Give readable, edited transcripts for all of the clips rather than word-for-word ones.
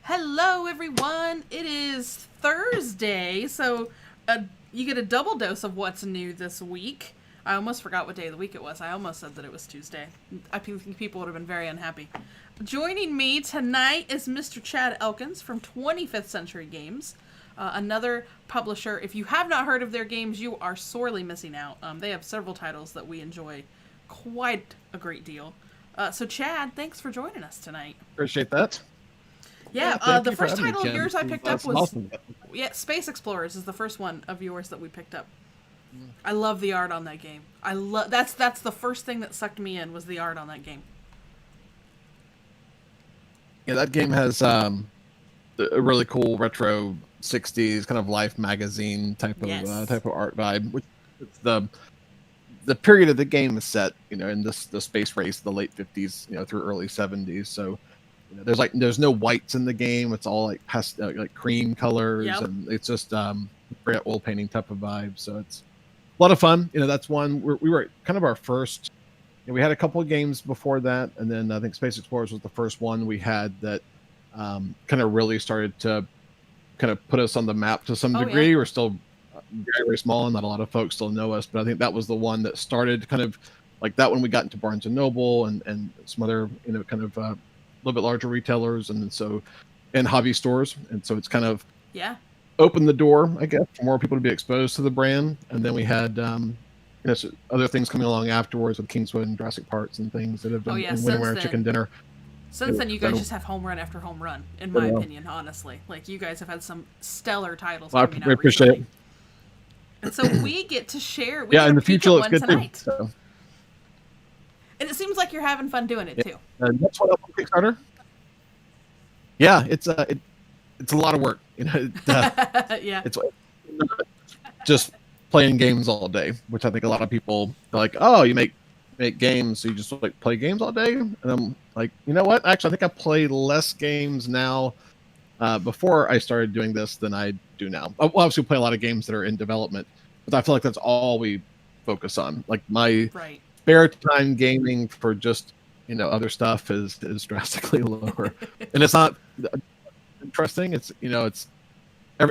Hello, everyone. It is Thursday, so you get a double dose of what's new this week. I almost forgot what day of the week it was. I almost said that it was Tuesday. I think people would have been very unhappy. Joining me tonight is Mr. Chad Elkins from 25th Century Games, another publisher. If you have not heard of their games, you are sorely missing out. They have several titles that we enjoy quite a great deal. So, Chad, thanks for joining us tonight. Appreciate that. Yeah, the first title of yours I picked up was awesome. Space Explorers is the first one of yours that we picked up. I love the art on that game. That's the first thing that sucked me in was the art on that game. Yeah, that game has a really cool retro '60s kind of Life magazine type of art vibe. Which it's the period of the game is set, in the space race, the late '50s, through early '70s. So. There's no whites in the game. It's all like like cream colors, and it's just great oil painting type of vibe. So it's a lot of fun. That's one we were kind of our first. We had a couple of games before that, and then I think Space Explorers was the first one we had that kind of really started to kind of put us on the map to some degree. We're still very, very small, and not a lot of folks still know us, but I think that was the one that started kind of like that when we got into Barnes and Noble and some other kind of a little bit larger retailers and hobby stores, and so it's kind of opened the door, I guess, for more people to be exposed to the brand. And then we had other things coming along afterwards with Kingswood and Jurassic Parks and things that have been Winterware Chicken Dinner. Since then, you guys just have home run after home run, in my opinion, honestly. Like, you guys have had some stellar titles coming out appreciate recently. It. And so we get to share. In the future looks good tonight, too. So. And it seems like you're having fun doing it, too. That's what on Kickstarter. Yeah, it's a lot of work. It's just playing games all day, which I think a lot of people are like, oh, you make games, so you just like play games all day. And I'm like, you know what? Actually, I think I play less games now before I started doing this than I do now. I obviously play a lot of games that are in development, but I feel like that's all we focus on. Like my spare time gaming for just other stuff is drastically lower, and it's not interesting. It's it's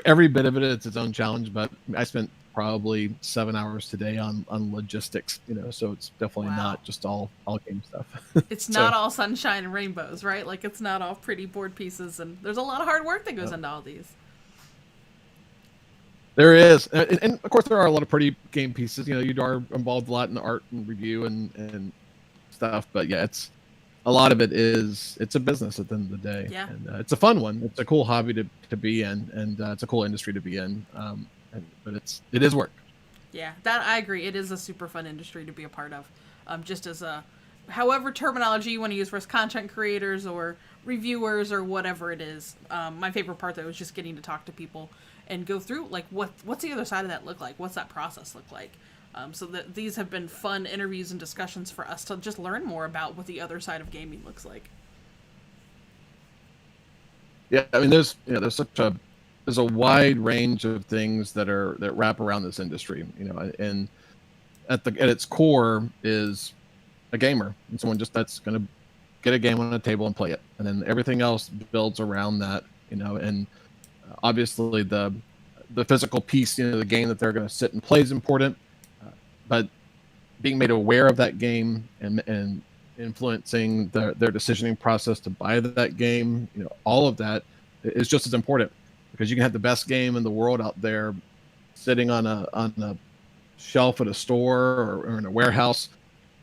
every bit of it. It's its own challenge. But I spent probably 7 hours today on logistics. So it's definitely not just all game stuff. It's not all sunshine and rainbows, right? Like it's not all pretty board pieces, and there's a lot of hard work that goes into all these. There is, and of course there are a lot of pretty game pieces. You are involved a lot in the art and review and stuff, but it's a lot of it's a business at the end of the day. And it's a fun one. It's a cool hobby to be in, and it's a cool industry to be in. But it is work. Yeah, that I agree. It is a super fun industry to be a part of. Just as however terminology you want to use for us content creators or reviewers or whatever it is. My favorite part though is just getting to talk to people and go through like what's the other side of that look like? What's that process look like? So that these have been fun interviews and discussions for us to just learn more about what the other side of gaming looks like. Yeah, I mean, there's a wide range of things that wrap around this industry, and at its core is a gamer and someone that's going to get a game on a table and play it, and then everything else builds around that, and obviously the physical piece, the game that they're going to sit and play is important. But being made aware of that game and influencing their decisioning process to buy that game, all of that is just as important, because you can have the best game in the world out there sitting on a shelf at a store or in a warehouse,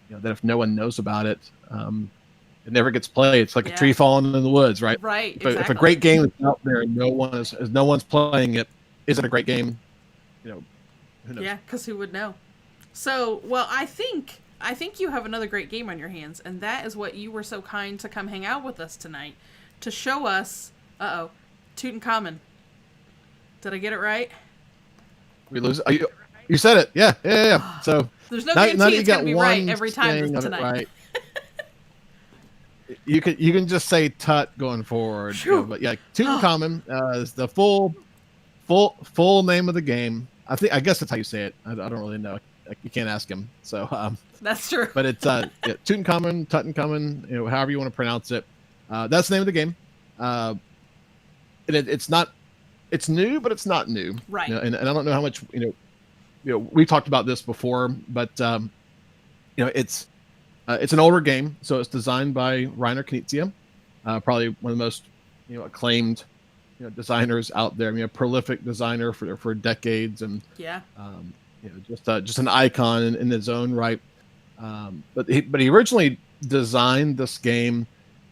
that if no one knows about it, it never gets played. It's like a tree falling in the woods, right? Right. But if a great game is out there and no one's playing it, is it a great game? Who knows? Yeah, because who would know? So, well, I think you have another great game on your hands, and that is what you were so kind to come hang out with us tonight to show us. Tutankhamun. Did I get it right? We lose. You said it. Yeah. So there's no guarantee it's gonna be right every time tonight. Right. You can just say Tut going forward, but Tutankhamun is the full name of the game. I guess that's how you say it. I don't really know. You can't ask him. So that's true. But it's Tutankhamun, however you want to pronounce it. That's the name of the game. and it's new, but it's not new, right? And I don't know how much we talked about this before, but it's an older game, so it's designed by Reiner Knizia, probably one of the most acclaimed designers out there. Prolific designer for decades, and just an icon in his own right. But he originally designed this game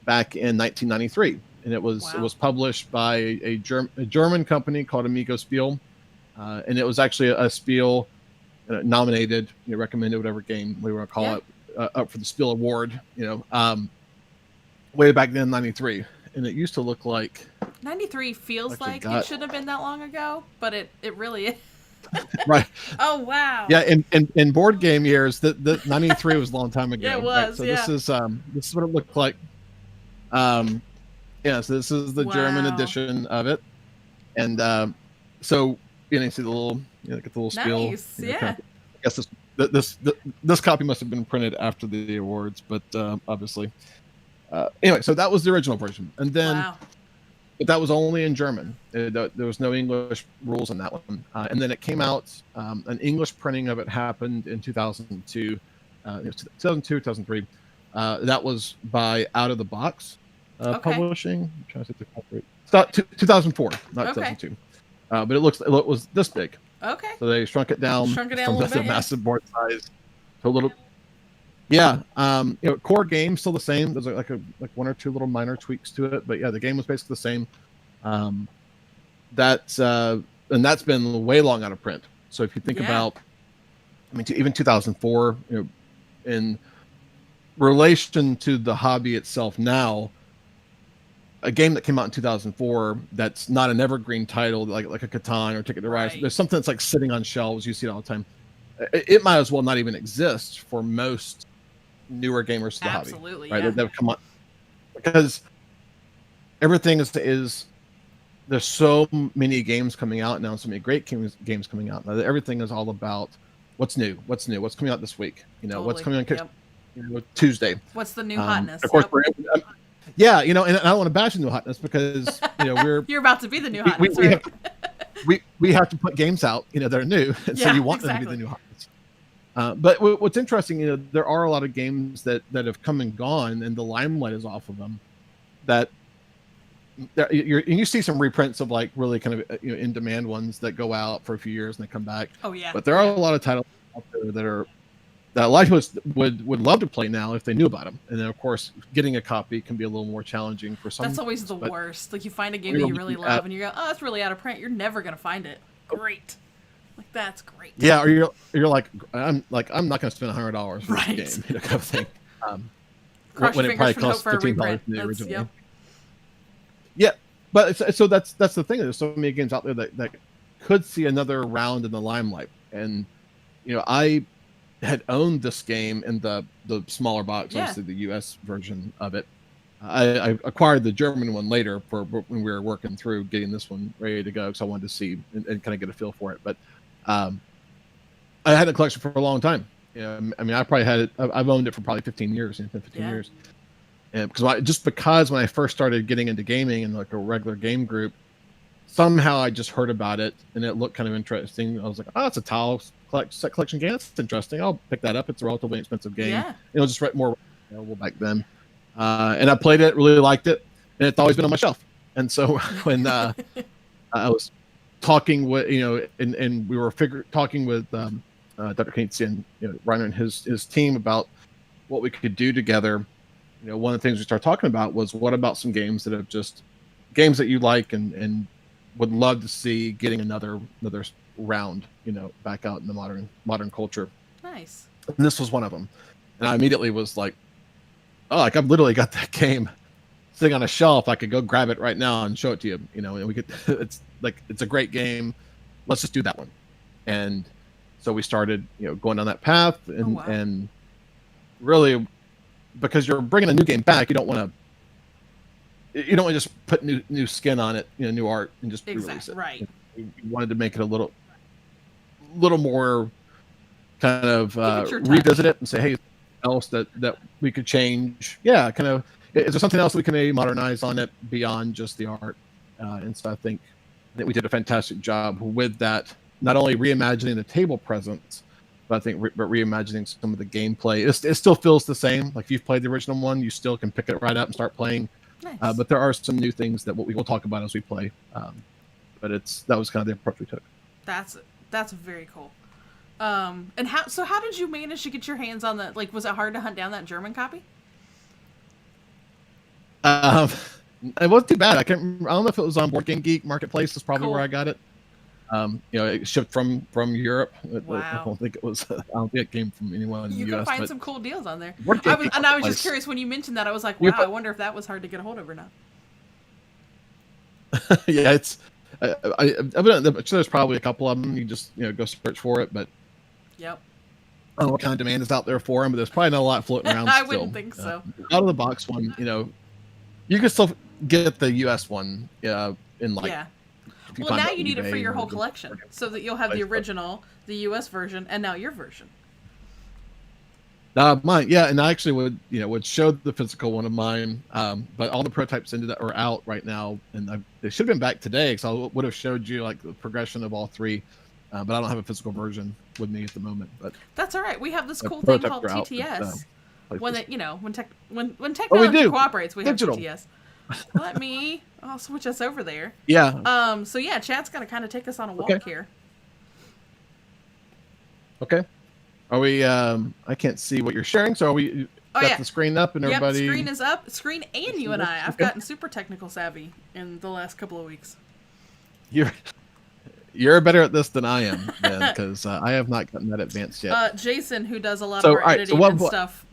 back in 1993, and it was published by a German company called Amigo Spiel, and it was actually a Spiel nominated, recommended, whatever game we want to call it, up for the Spiel Award, way back then, 93. And it used to look like 93 feels like it shouldn't have been that long ago, but it really is. Right. Oh wow. Yeah, in board game years, the 93 was a long time ago. Yeah, it was. Right? So this is what it looked like. So this is the German edition of it, and so you see the little, get the little Spiel. Nice. Yeah. I guess this copy must have been printed after the awards, but obviously. Anyway, so that was the original version, and then but that was only in German. There was no English rules on that one, and then it came out. An English printing of it happened in 2002, 2003. That was by Out of the Box Publishing. I'm trying to say the copyright. It's not 2004, not 2002. But it was this big. Okay. So they shrunk it down a little bit, massive board size to a little. Yeah. Core game still the same. There's like one or two little minor tweaks to it, but yeah, the game was basically the same. And that's been way long out of print. So if you think about, even 2004, in relation to the hobby itself now, a game that came out in 2004 that's not an evergreen title like a Catan or Ticket to Ride. There's something that's like sitting on shelves. You see it all the time. It might as well not even exist for most newer gamers to the hobby. Absolutely, right? They've come on because everything is there's so many games coming out now, so many great games coming out now that everything is all about what's new, what's coming out this week. What's coming on Tuesday. What's the new hotness? Of course, and I don't want to bash the new hotness because we're you're about to be the new hotness. We have to put games out, that are new, and so you want them to be the new hotness. But what's interesting, there are a lot of games that have come and gone, and the limelight is off of them. That you see some reprints of like really kind of in demand ones that go out for a few years and they come back. Oh yeah. But there are a lot of titles out there that a lot of people would love to play now if they knew about them. And then of course, getting a copy can be a little more challenging for some. That's always the worst. Like you find a game that you really love and you go, oh, it's really out of print. You're never gonna find it. Great. Like that's great. Yeah, or you're like I'm not gonna spend $100 for this game, kind of thing. When it probably costs $15 originally. Yeah, but so that's the thing. There's so many games out there that could see another round in the limelight, and I had owned this game in the smaller box, obviously the U.S. version of it. I acquired the German one later for when we were working through getting this one ready to go, because I wanted to see and kind of get a feel for it. But I had a collection for a long time. I probably had it. I've owned it for probably 15 years. 15 years. And because when I first started getting into gaming in like a regular game group, somehow I just heard about it and it looked kind of interesting. I was like, oh, it's a tile set collection game. That's interesting. I'll pick that up. It's a relatively inexpensive game. Yeah. Just more available back then. And I played it, really liked it, and it's always been on my shelf. And so when I was talking with, and we were talking with Dr. Knizia and Reiner and his team about what we could do together. One of the things we started talking about was what about some games that have just games that you like and would love to see getting another round, back out in the modern culture. Nice. And this was one of them. And I immediately was like, oh, like I've literally got that game sitting on a shelf. I could go grab it right now and show it to you, and we could, it's a great game. Let's just do that one. And so we started, going down that path and really, because you're bringing a new game back, you don't want to just put new skin on it, new art, and just release it. Right. You wanted to make it a little more kind of revisit it and say, hey, else that we could change. Yeah, kind of. Is there something else we can maybe modernize on it beyond just the art? And so I think we did a fantastic job with that, not only reimagining the table presence, but I think but reimagining some of the gameplay. It still feels the same. Like if you've played the original one, you still can pick it right up and start playing. Nice. But there are some new things that we will talk about as we play. But that was kind of the approach we took. That's very cool. And how did you manage to get your hands on that? Like, was it hard to hunt down that German copy? It wasn't too bad. I don't know if it was on Board Game Geek Marketplace. Is probably Cool. where I got it. It shipped from Europe. Wow. I don't think it came from anyone in the US. You can find some cool deals on there. Board Game Geek I was just Marketplace. curious when you mentioned that. I was like, wow, I wonder if that was hard to get a hold of or not. Yeah, it's. I'm sure there's probably a couple of them. You just go search for it, but Yep. I don't know what kind of demand is out there for them. But there's probably not a lot floating around. I still. wouldn't think so. Out of the box one, you can still get the US one. In like. Yeah. if you Well, find now it you on need it for eBay your or whole just- collection, so that you'll have the Facebook. original, the US version, and now your version. Mine, yeah, and I actually would show the physical one of mine, but all the prototypes are out right now, and they should have been back today, because I would have showed you like the progression of all three, but I don't have a physical version with me at the moment. But That's all right. We have this the cool thing called prototypes are out, TTS. but, When like it, when we technology do. cooperates, we Digital. have TTS. I'll switch us over there. yeah, So yeah, Chad's gonna kind of take us on a walk Okay. here. okay. Are we? I can't see what you're sharing, so are we? Oh, Got yeah. the screen up and Yep, everybody. screen is up. Screen and you and I. I've Okay. gotten super technical savvy in the last couple of weeks. You're better at this than I am, because I have not gotten that advanced yet. Jason, who does a lot So, of our all right, so editing what- and stuff,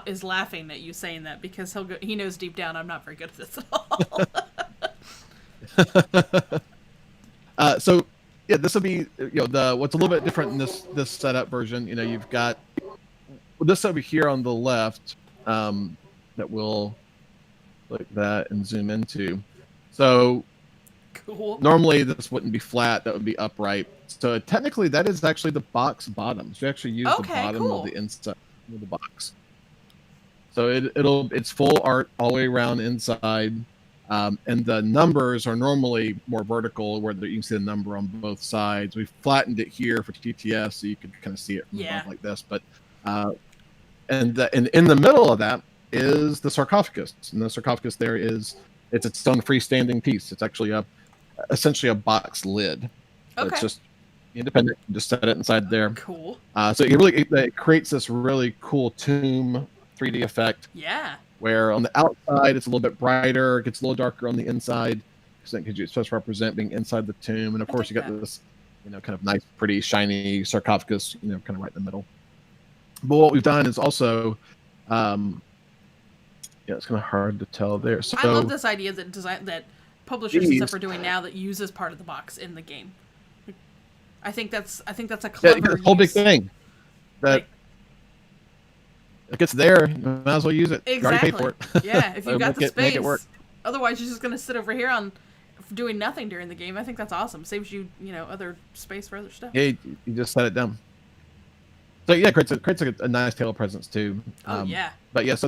is laughing at you saying that, because he knows deep down I'm not very good at this at all. So yeah, this will be what's a little bit different in this setup version. You've got this over here on the left, that we'll like that and zoom into. So Cool. normally this wouldn't be flat; that would be upright. So technically, that is actually the box bottom. So you actually use the Okay, bottom cool. of the inside of the box. So it's full art all the way around inside. And the numbers are normally more vertical, where you can see the number on both sides. We've flattened it here for TTS, so you can kind of see it from above like this. But and in the middle of that is the sarcophagus, and the sarcophagus there it's its own freestanding piece. It's actually essentially a box lid. So Okay. It's just independent. You just set it inside there. Cool. So it creates this really cool tomb 3D effect, Yeah. where on the outside it's a little bit brighter, it gets a little darker on the inside, because it's supposed to represent being inside the tomb. And of course, you got this, kind of nice, pretty, shiny sarcophagus, kind of right in the middle. But what we've done is also, it's kind of hard to tell there. So I love this idea that publishers and stuff are doing now, that uses part of the box in the game. I think that's a clever yeah, whole big use. thing that. Like, if it's there, you might as well use it. You already exactly. paid for it. Yeah, if you've got the Make space. it work. Otherwise, you're just going to sit over here doing nothing during the game. I think that's awesome. Saves you, other space for other stuff. Yeah, you just set it down. So yeah, creates a nice table presence too. Oh yeah. But yeah, so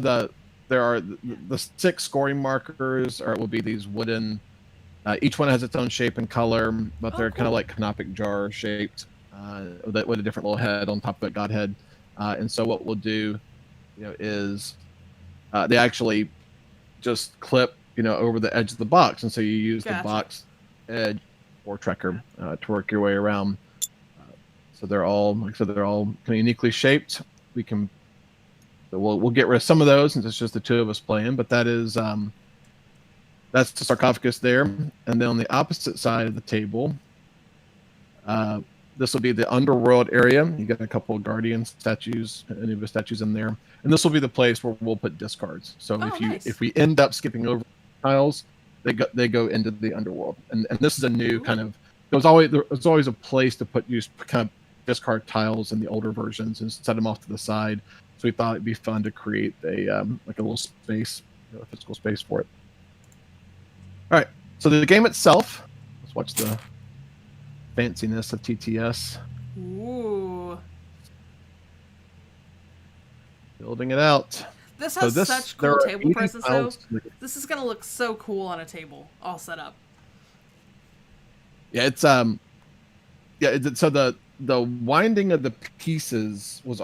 there are the 6 scoring markers, will be these wooden. Each one has its own shape and color, but they're kind of like canopic jar shaped, with a different little head on top of it, godhead. And so what we'll do, is they actually just clip, over the edge of the box, and so you use the box edge or tracker to work your way around. So they're all, like I said, they're all kind of uniquely shaped. We'll get rid of some of those since it's just the two of us playing, but that's the sarcophagus there. And then on the opposite side of the table, this will be the underworld area. You got a couple of guardian statues, Anubis statues in there, and this will be the place where we'll put discards. So if we end up skipping over tiles, they go into the underworld. And this is a new kind of. There's always a place to put kind of discard tiles in the older versions and set them off to the side. So we thought it'd be fun to create a little space, a physical space for it. All right. So the game itself. Let's watch the fanciness of TTS. Ooh. Building it out. This has such cool there are table 80 presence, though. tiles. This is going to look so cool on a table, all set up. Yeah, it's so the winding of the pieces has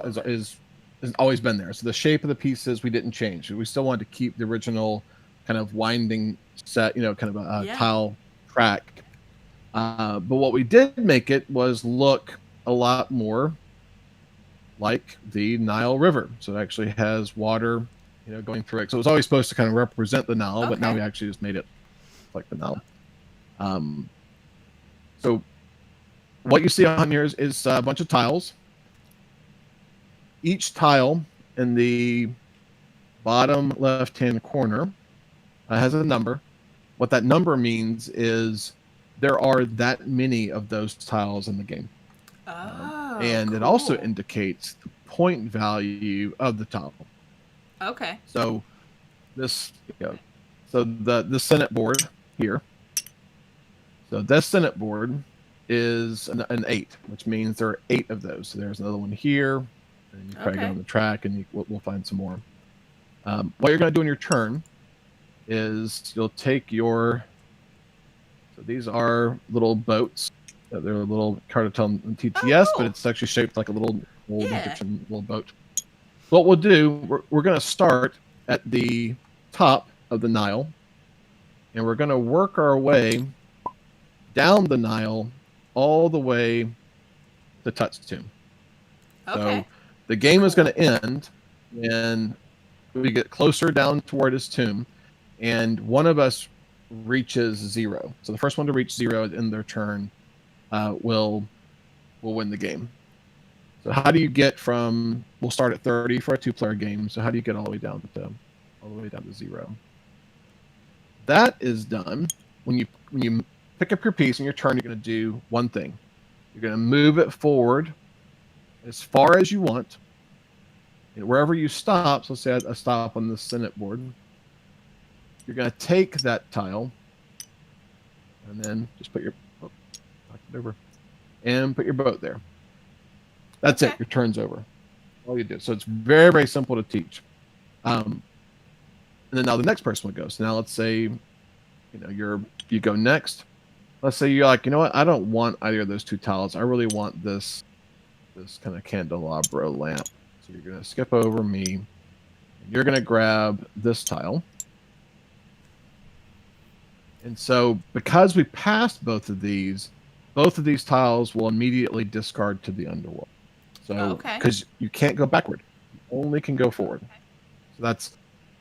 always been there. So the shape of the pieces we didn't change. We still wanted to keep the original kind of winding set, kind of a tile track. But what we did make it was look a lot more like the Nile River. So it actually has water, going through it. So it was always supposed to kind of represent the Nile, but now we actually just made it like the Nile. So what you see on here is a bunch of tiles. Each tile in the bottom left-hand corner has a number. What that number means is there are that many of those tiles in the game. And cool. It also indicates the point value of the tile. Okay. So this, so the Senate board here. So this Senate board is an 8, which means there are 8 of those. So there's another one here, and you probably go on the track, and we'll find some more. What you're going to do on your turn is you'll take so these are little boats. They're a little Cartel and TTS, but it's actually shaped like a little old Egyptian little boat. What we'll do, we're going to start at the top of the Nile, and we're going to work our way down the Nile all the way to Tut's tomb. So the game is going to end when we get closer down toward his tomb, and one of us reaches 0. So the first one to reach 0 in their turn will win the game. So how do you get from? We'll start at 30 for a 2-player game. So how do you get all the way down to 0? That is done when you pick up your piece in your turn. You're going to do one thing. You're going to move it forward as far as you want, and wherever you stop. So let's say I stop on the Senate board. You're going to take that tile, and then just put your knock it over, and put your boat there. That's it. Your turn's over. All you do. So it's very, very simple to teach. And then now the next person would go. So now let's say, you go next. Let's say you're like, you know what? I don't want either of those 2 tiles. I really want this kind of candelabra lamp. So you're going to skip over me. And you're going to grab this tile. And so because we passed both of these tiles will immediately discard to the underworld. So because you can't go backward, you only can go forward. So that's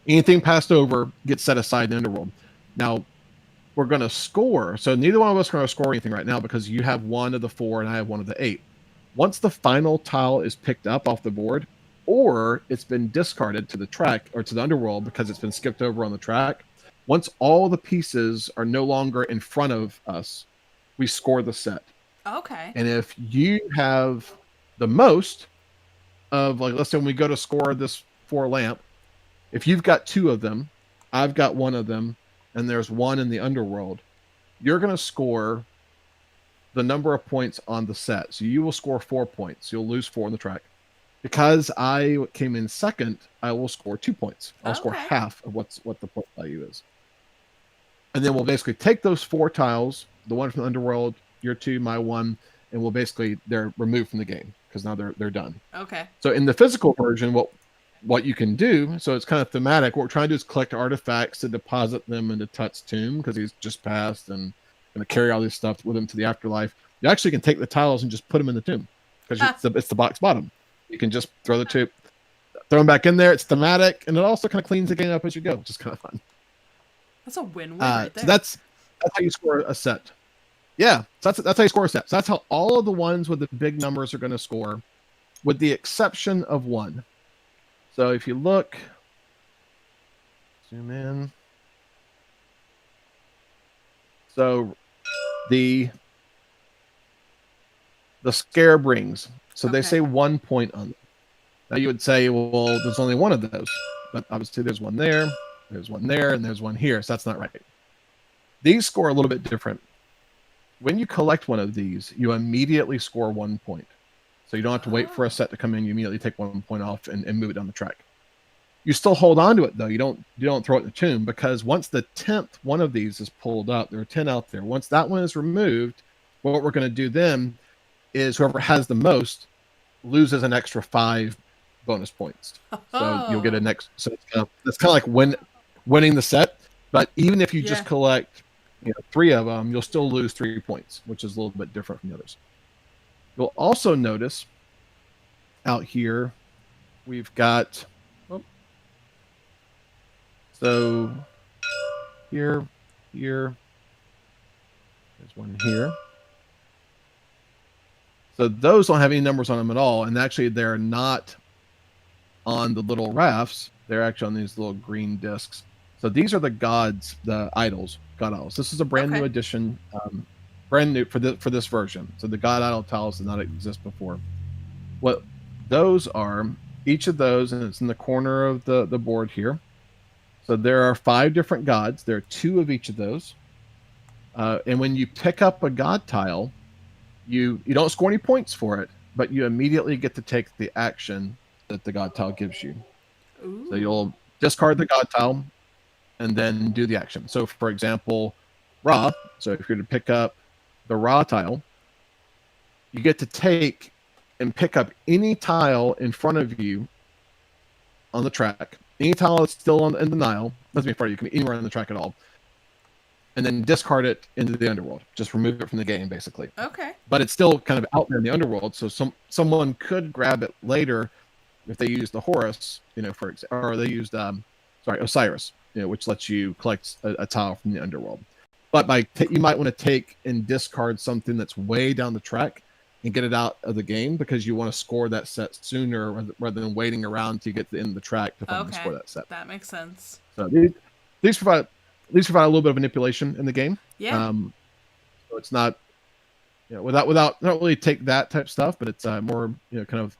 anything passed over gets set aside in the underworld. Now we're going to score. So neither one of us are going to score anything right now because you have one of the 4 and I have one of the 8. Once the final tile is picked up off the board, or it's been discarded to the track or to the underworld because it's been skipped over on the track, once all the pieces are no longer in front of us, we score the set. Okay. And if you have the most of, like, let's say when we go to score this 4 lamp, if you've got 2 of them, I've got 1 of them, and there's 1 in the underworld, you're going to score the number of points on the set. So you will score 4 points. You'll lose 4 on the track. Because I came in second, I will score 2 points. I'll score half of what the point value is. And then we'll basically take those 4 tiles, the one from the underworld, your 2, my 1, and they're removed from the game because now they're done. Okay. So in the physical version, what you can do, so it's kind of thematic. What we're trying to do is collect artifacts to deposit them into Tut's tomb because he's just passed and going to carry all this stuff with him to the afterlife. You actually can take the tiles and just put them in the tomb because it's the box bottom. You can just throw them back in there. It's thematic, and it also kind of cleans the game up as you go, which is kind of fun. That's a win-win right there. So that's how you score a set. Yeah, so that's how you score a set. So that's how all of the ones with the big numbers are going to score, with the exception of 1. So if you look, zoom in. So the scarab rings. So they say 1 point on them. Now you would say, well, there's only 1 of those. But obviously there's 1 there, there's 1 there, and there's 1 here. So that's not right. These score a little bit different. When you collect one of these, you immediately score 1 point. So you don't have to wait for a set to come in. You immediately take 1 point off and move it down the track. You still hold on to it, though. You don't throw it in the tomb, because once the 10th one of these is pulled up, there are 10 out there. Once that one is removed, what we're going to do then is whoever has the most loses an extra 5 bonus points. So you'll get a next. So it's kind of like winning the set. But even if you just collect 3 of them, you'll still lose 3 points, which is a little bit different from the others. You'll also notice out here we've got so here, there's one here. So those don't have any numbers on them at all, and actually they're not on the little rafts. They're actually on these little green discs. So these are the gods, the idols, god idols. This is a brand new edition, brand new for this version. So the god idol tiles did not exist before. What those are, each of those, and it's in the corner of the board here. So there are 5 different gods. There are 2 of each of those. And when you pick up a god tile, you don't score any points for it, but you immediately get to take the action that the god tile gives you. Ooh. So you'll discard the god tile and then do the action. So for example, Ra. So if you're to pick up the Ra tile, you get to take and pick up any tile in front of you on the track. Any tile that's still in the Nile, doesn't mean in front of you, can be anywhere on the track at all. And then discard it into the underworld. Just remove it from the game, basically. Okay. But it's still kind of out there in the underworld, so someone could grab it later if they use the Horus, for example, or they used Osiris, which lets you collect a tile from the underworld. But you might want to take and discard something that's way down the track and get it out of the game because you want to score that set sooner rather than waiting around to get to the end of the track to finally score that set. That makes sense. So these provide a little bit of manipulation in the game. Yeah. So it's not, without not really take that type of stuff, but it's more, kind of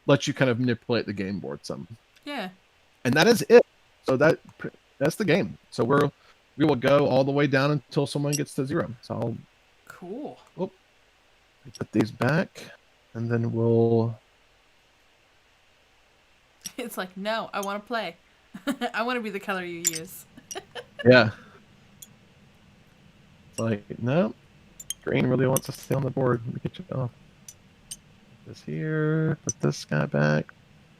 lets you kind of manipulate the game board some. Yeah. And that is it. So that's the game. So we will go all the way down until someone gets to 0. So cool. Put these back, and then we'll. It's like, no, I want to play. I want to be the color you use. Yeah. It's like, no, green really wants to stay on the board. Let me get you off. Put this here. Put this guy back.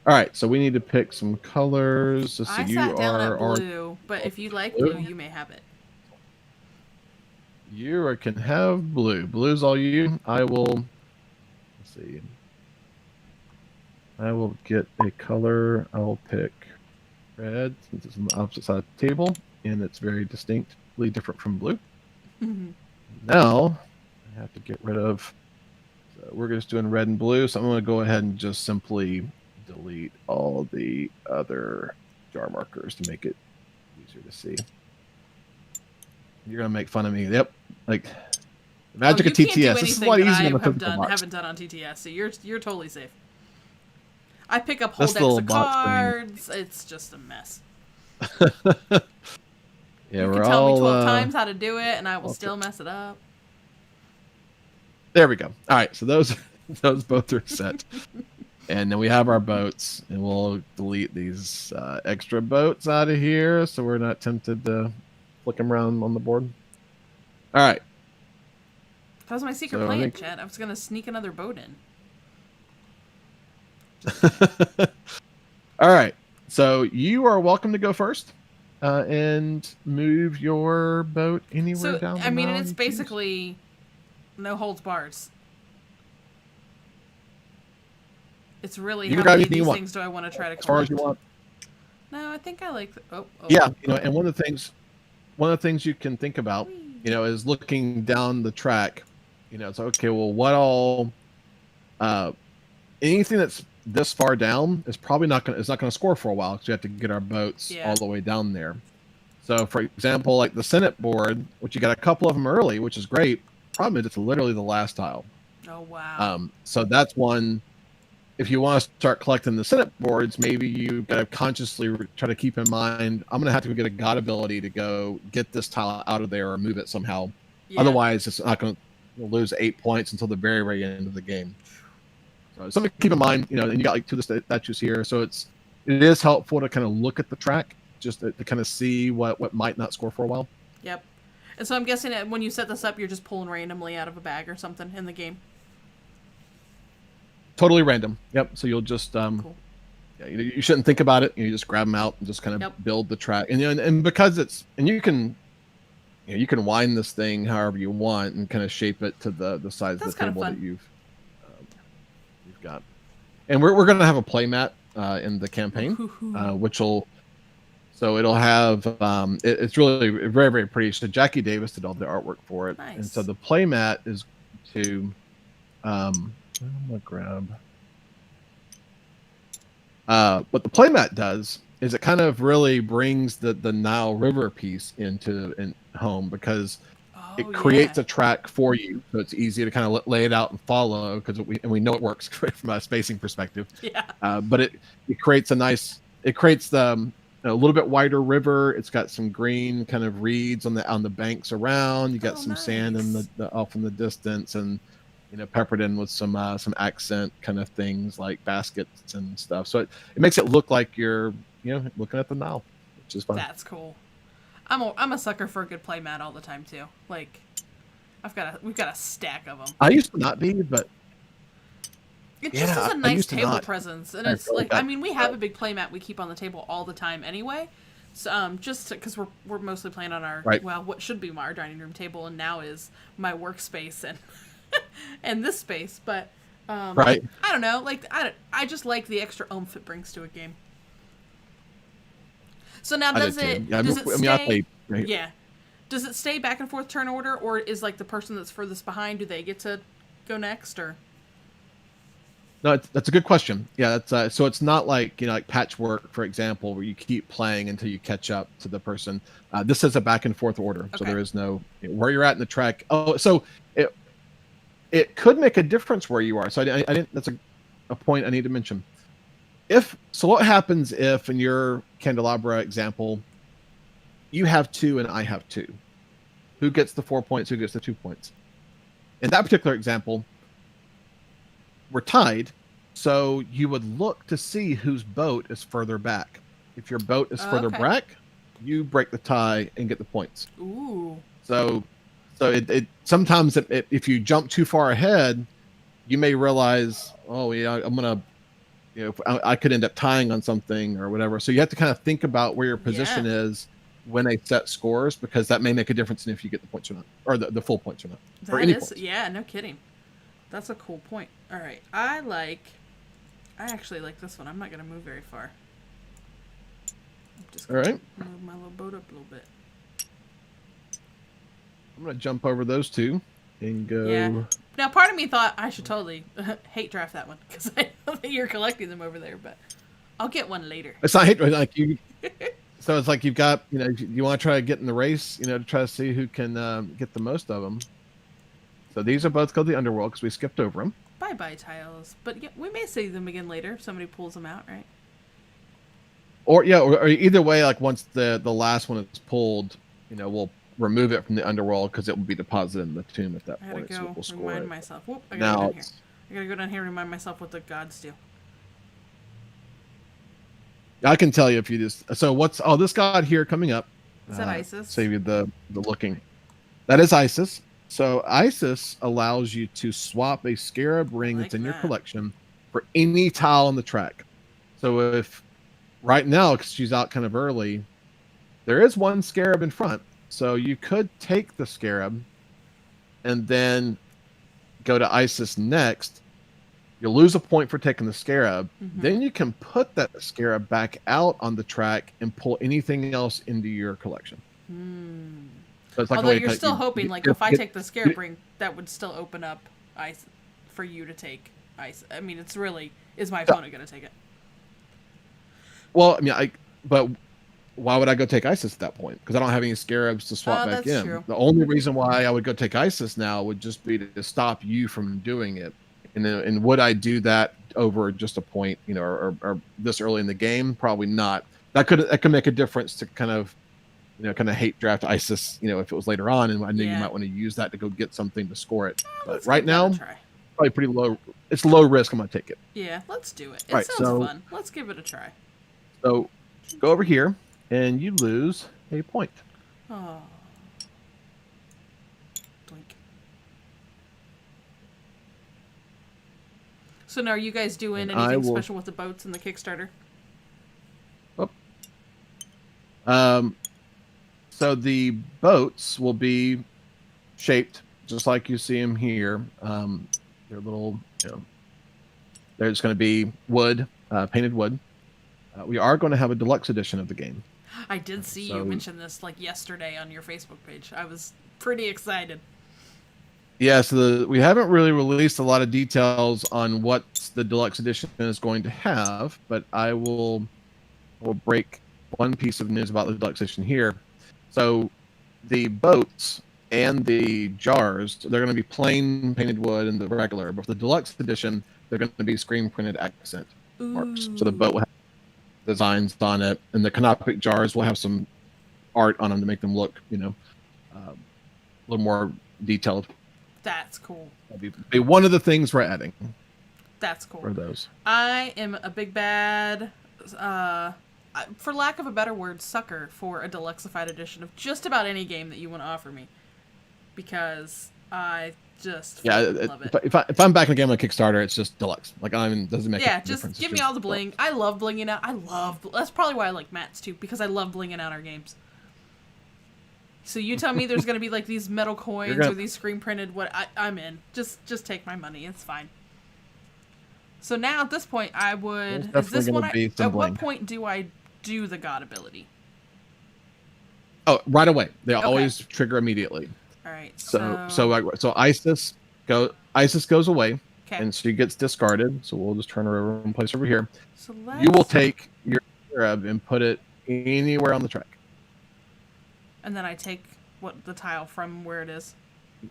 All right, so we need to pick some colors. So I sat down at blue, but if you like blue, you may have it. You can have blue. Blue's all you. I will. Let's see. I will get a color. I'll pick red since it's on the opposite side of the table, and it's very distinctly different from blue. Mm-hmm. Now I have to get rid of. So we're just doing red and blue, so I'm going to go ahead and just simply delete all the other jar markers to make it easier to see. You're gonna make fun of me. Yep, like the magic of TTS. This is what easy on the physical box. Haven't done on TTS, so you're totally safe. I pick up whole decks of cards. It's just a mess. Yeah, you can tell me 12 times how to do it, and I will still mess it up. There we go. All right, so those both are set. And then we have our boats, and we'll delete these extra boats out of here so we're not tempted to flick them around on the board. All right. That was my secret plan, Chad. I was going to sneak another boat in. All right. So you are welcome to go first and move your boat anywhere down the I mean, it's basically no holds bars. It's really how many of these things do I want to try to collect? As far as you want. No, I think I like. Yeah, and one of the things you can think about, is looking down the track. It's okay. Well, what all? Anything that's this far down is probably not going to score for a while because we have to get our boats all the way down there. So, for example, like the Senate board, which you got a couple of them early, which is great. Problem is, it's literally the last tile. Oh wow. So that's one. If you want to start collecting the Senate boards, maybe you got to consciously try to keep in mind, I'm going to have to get a god ability to go get this tile out of there or move it somehow. Yeah. Otherwise, it's not going to lose 8 points until the very, very end of the game. So something to keep in mind, and you got like 2 statues here. So it is helpful to kind of look at the track just to kind of see what might not score for a while. Yep. And so I'm guessing that when you set this up, you're just pulling randomly out of a bag or something in the game. Totally random. Yep. So you'll just Cool. yeah, you shouldn't think about it. You just grab them out and just kind of build the track. And because it's you can wind this thing however you want and kind of shape it to the size of the table that you've got. And we're going to have a play mat in the campaign, which it'll have it's really very, very pretty. So Jackie Davis did all the artwork for it. Nice. And so the play mat is to I'm gonna grab what the play mat does is it kind of really brings the Nile River piece into home, because it creates a track for you, so it's easy to kind of lay it out and follow, because we know it works from a spacing perspective. Yeah. But it creates the a little bit wider river. It's got some green kind of reeds on the banks around. You got some sand in the off in the distance, and peppered in with some accent kind of things like baskets and stuff. So it makes it look like you're looking at the Nile, which is fun. That's cool. I'm a sucker for a good play mat all the time too. Like we've got a stack of them. I used to not be, but it just is a nice table presence, and it's like we have a big play mat we keep on the table all the time anyway. So just because we're mostly playing on our what should be our dining room table, and now is my workspace and and this space, but I don't know, like I just like the extra oomph it brings to a game. So now does it stay back and forth turn order, or is like the person that's furthest behind, do they get to go next, or? No, that's a good question. Yeah, that's so it's not like like Patchwork, for example, where you keep playing until you catch up to the person. This is a back and forth order, so there is no where you're at in the track. Oh, so it could make a difference where you are. So I didn't. That's a point I need to mention. What happens if, in your candelabra example, you have 2 and I have 2? Who gets the 4 points? Who gets the 2 points? In that particular example, we're tied, so you would look to see whose boat is further back. If your boat is further back, you break the tie and get the points. Ooh. So it sometimes if you jump too far ahead, you may realize, oh yeah, I'm gonna. I could end up tying on something or whatever. So you have to kind of think about where your position is when they set scores, because that may make a difference in if you get the points or not, or the full points or not. No kidding. That's a cool point. All right. I actually like this one. I'm not going to move very far. I'm just going to move my little boat up a little bit. I'm going to jump over those 2 and go... Yeah. Now, part of me thought I should totally hate draft that one, because I know that you're collecting them over there, but I'll get one later. It's not hate, like you. So it's like you've got, you want to try to get in the race, to try to see who can get the most of them. So these are both called the Underworld because we skipped over them. Bye-bye tiles, but yeah, we may see them again later if somebody pulls them out, right? Or either way, like once the last one is pulled, we'll remove it from the Underworld because it will be deposited in the tomb at that point. So we'll score remind it. Myself. Whoop, I gotta go down here and remind myself what the gods do. I can tell you if you just... So this god here coming up. Is that Isis? Save you the looking. That is Isis. So Isis allows you to swap a scarab ring that's in your collection for any tile on the track. So if right now, because she's out kind of early, there is one scarab in front. So you could take the scarab and then go to Isis next. You'll lose a point for taking the scarab. Mm-hmm. Then you can put that scarab back out on the track and pull anything else into your collection. So it's like although you're still hoping, like, if I take the scarab ring, that would still open up ice for you to take ice. I mean, it's really, is my opponent going to take it? Well, I mean, but why would I go take Isis at that point? Because I don't have any scarabs to swap back in. True. The only reason why I would go take Isis now would just be to stop you from doing it. And would I do that over just a point, or this early in the game? Probably not. That could make a difference to kind of hate draft Isis, if it was later on, and I knew you might want to use that to go get something to score it. But right now, probably pretty low. It's low risk. I'm gonna take it. Yeah, let's do it. It sounds fun. Let's give it a try. So go over here, and you lose a point. Oh. So now, are you guys doing And anything special with the boats in the Kickstarter? So the boats will be shaped just like you see them here. They're little, there's going to be wood, painted wood. We are going to have a deluxe edition of the game. I did see you mention this like yesterday on your Facebook page. I was pretty excited. Yeah, so we haven't really released a lot of details on what the deluxe edition is going to have, but I will break one piece of news about the deluxe edition here. So the boats and the jars, they're going to be plain painted wood and the regular, but for the deluxe edition, they're going to be screen printed accent marks. So the boat will have designs on it, and the canopic jars will have some art on them to make them look, a little more detailed. That's cool. That'd be one of the things we're adding. That's cool. For those. I am a big bad, for lack of a better word, sucker for a deluxeified edition of just about any game that you want to offer me, because I just love it. If I'm backing a game on Kickstarter, it's just deluxe. Like, doesn't make a difference. Just give me all the bling. I love blinging out. That's probably why I like Matt's too, because I love blinging out our games. So you tell me there's going to be like these metal coins or these screen printed, I'm in. Just take my money. It's fine. So now at this point, I would. Is this one? At what point do I do the God ability? Oh, right away. They always trigger immediately. All right. So Isis goes away, and she gets discarded. So we'll just turn her over and place her over here. So you will take your Arab and put it anywhere on the track. And then I take the tile from where it is. You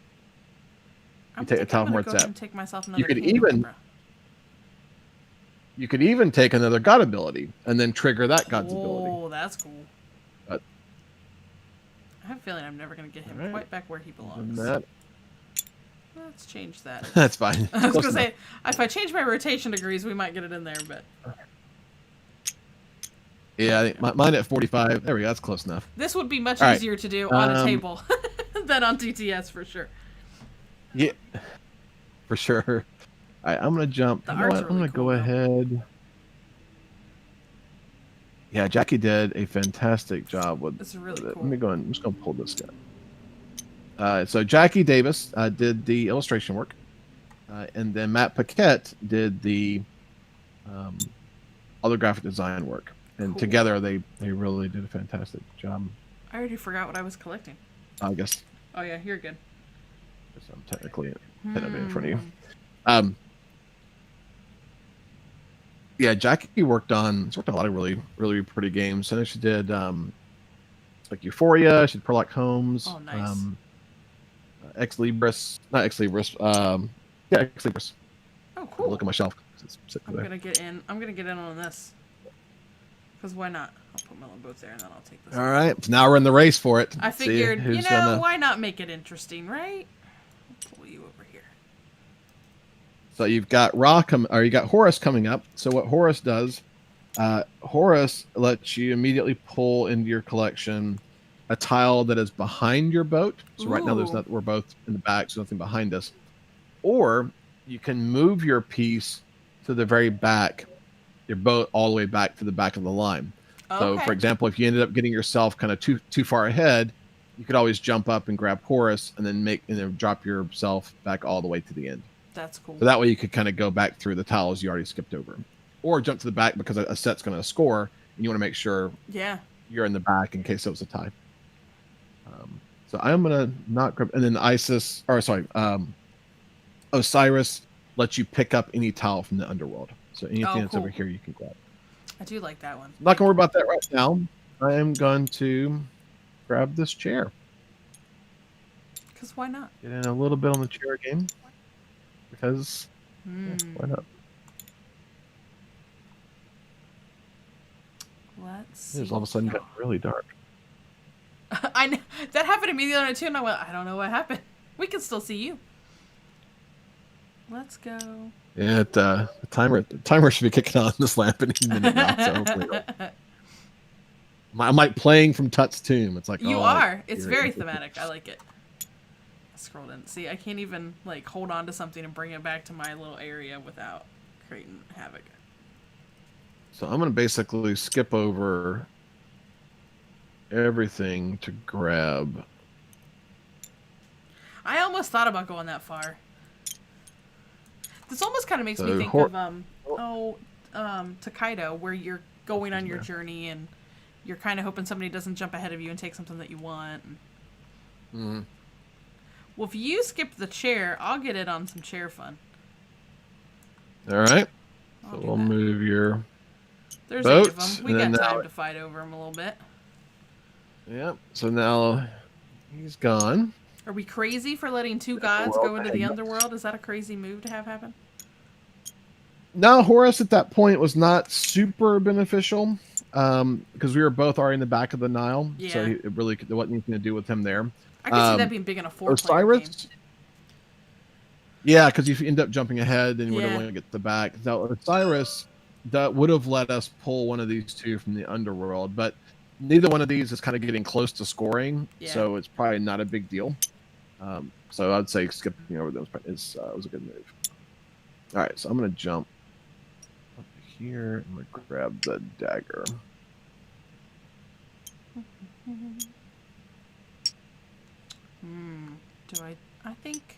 take a tile from where it's at. Take myself another. You could even take another God ability and then trigger that God's ability. Oh, that's cool. I have a feeling I'm never going to get him quite back where he belongs. Let's change that. That's fine. I was going to say, if I change my rotation degrees, we might get it in there, but... Yeah, I think mine at 45. There we go. That's close enough. This would be much easier to do on a table than on TTS, for sure. Yeah, for sure. All right, I'm going to jump. I'm going to go ahead. Yeah, Jackie did a fantastic job with It's really cool. Let me go I'm just going to pull this guy. So Jackie Davis did the illustration work. And then Matt Paquette did the other graphic design work. And together, they really did a fantastic job. I already forgot what I was collecting. I guess. Oh, yeah, you're good. I'm technically in front of you. Yeah, Jackie worked on a lot of really, really pretty games. I know she did like Euphoria. She did Sherlock Holmes. Oh, nice. Ex Libris. Not Ex Libris. Yeah, Ex Libris. Oh, cool. Look at my shelf. I'm going to get in. I'm going to get in on this. Because why not? I'll put Melon Boats there and then I'll take this. All right. So now we're in the race for it. I figured, why not make it interesting, right? I'll pull you over here. So you've got you got Horus coming up. So what Horus does, Horus lets you immediately pull into your collection a tile that is behind your boat. So right now we're both in the back, so nothing behind us. Or you can move your piece to the very back, your boat all the way back to the back of the line. Okay. So, for example, if you ended up getting yourself kind of too far ahead, you could always jump up and grab Horus and then drop yourself back all the way to the end. That's cool. So that way you could kind of go back through the tiles you already skipped over, or jump to the back because a set's going to score and you want to make sure you're in the back in case it was a tie. So I'm going to not grab, and then Osiris lets you pick up any tile from the underworld. So anything that's over here, you can grab. I do like that one. I'm not going to worry about that right now. I am going to grab this chair. Because why not? Get in a little bit on the chair game. Because why not? Let's see. It's all of a sudden got really dark. I know. That happened to me the other night too, and I went, I don't know what happened. We can still see you. Let's go. Yeah, the timer should be kicking on this lamp any minute now. So hopefully I'm like playing from Tut's tomb. It's like you are. It's very thematic. I like it. I scrolled in. See, I can't even like hold on to something and bring it back to my little area without. creating havoc. So I'm going to basically skip over everything to grab. I almost thought about going that far. This almost kind of makes me think of Takedo, where you're going on your journey and you're kind of hoping somebody doesn't jump ahead of you and take something that you want. Mm-hmm. Well, if you skip the chair, I'll get it on some chair fun. All right. So we'll move your There's boats, 8 of them. We got time to fight over them a little bit. Yep. So now he's gone. Are we crazy for letting 2 gods go into the underworld? Is that a crazy move to have happen? No, Horus at that point was not super beneficial because we were both already in the back of the Nile. Yeah. So it really wasn't anything to do with him there. I can see that being big in a 4-player game. Yeah, because if you end up jumping ahead, then you wouldn't want to get the back. Now, Osiris, that would have let us pull one of these 2 from the underworld, but neither one of these is kind of getting close to scoring, so it's probably not a big deal. So I'd say skipping over those was a good move. All right, so I'm going to jump up here. I'm going to grab the dagger. Do I think...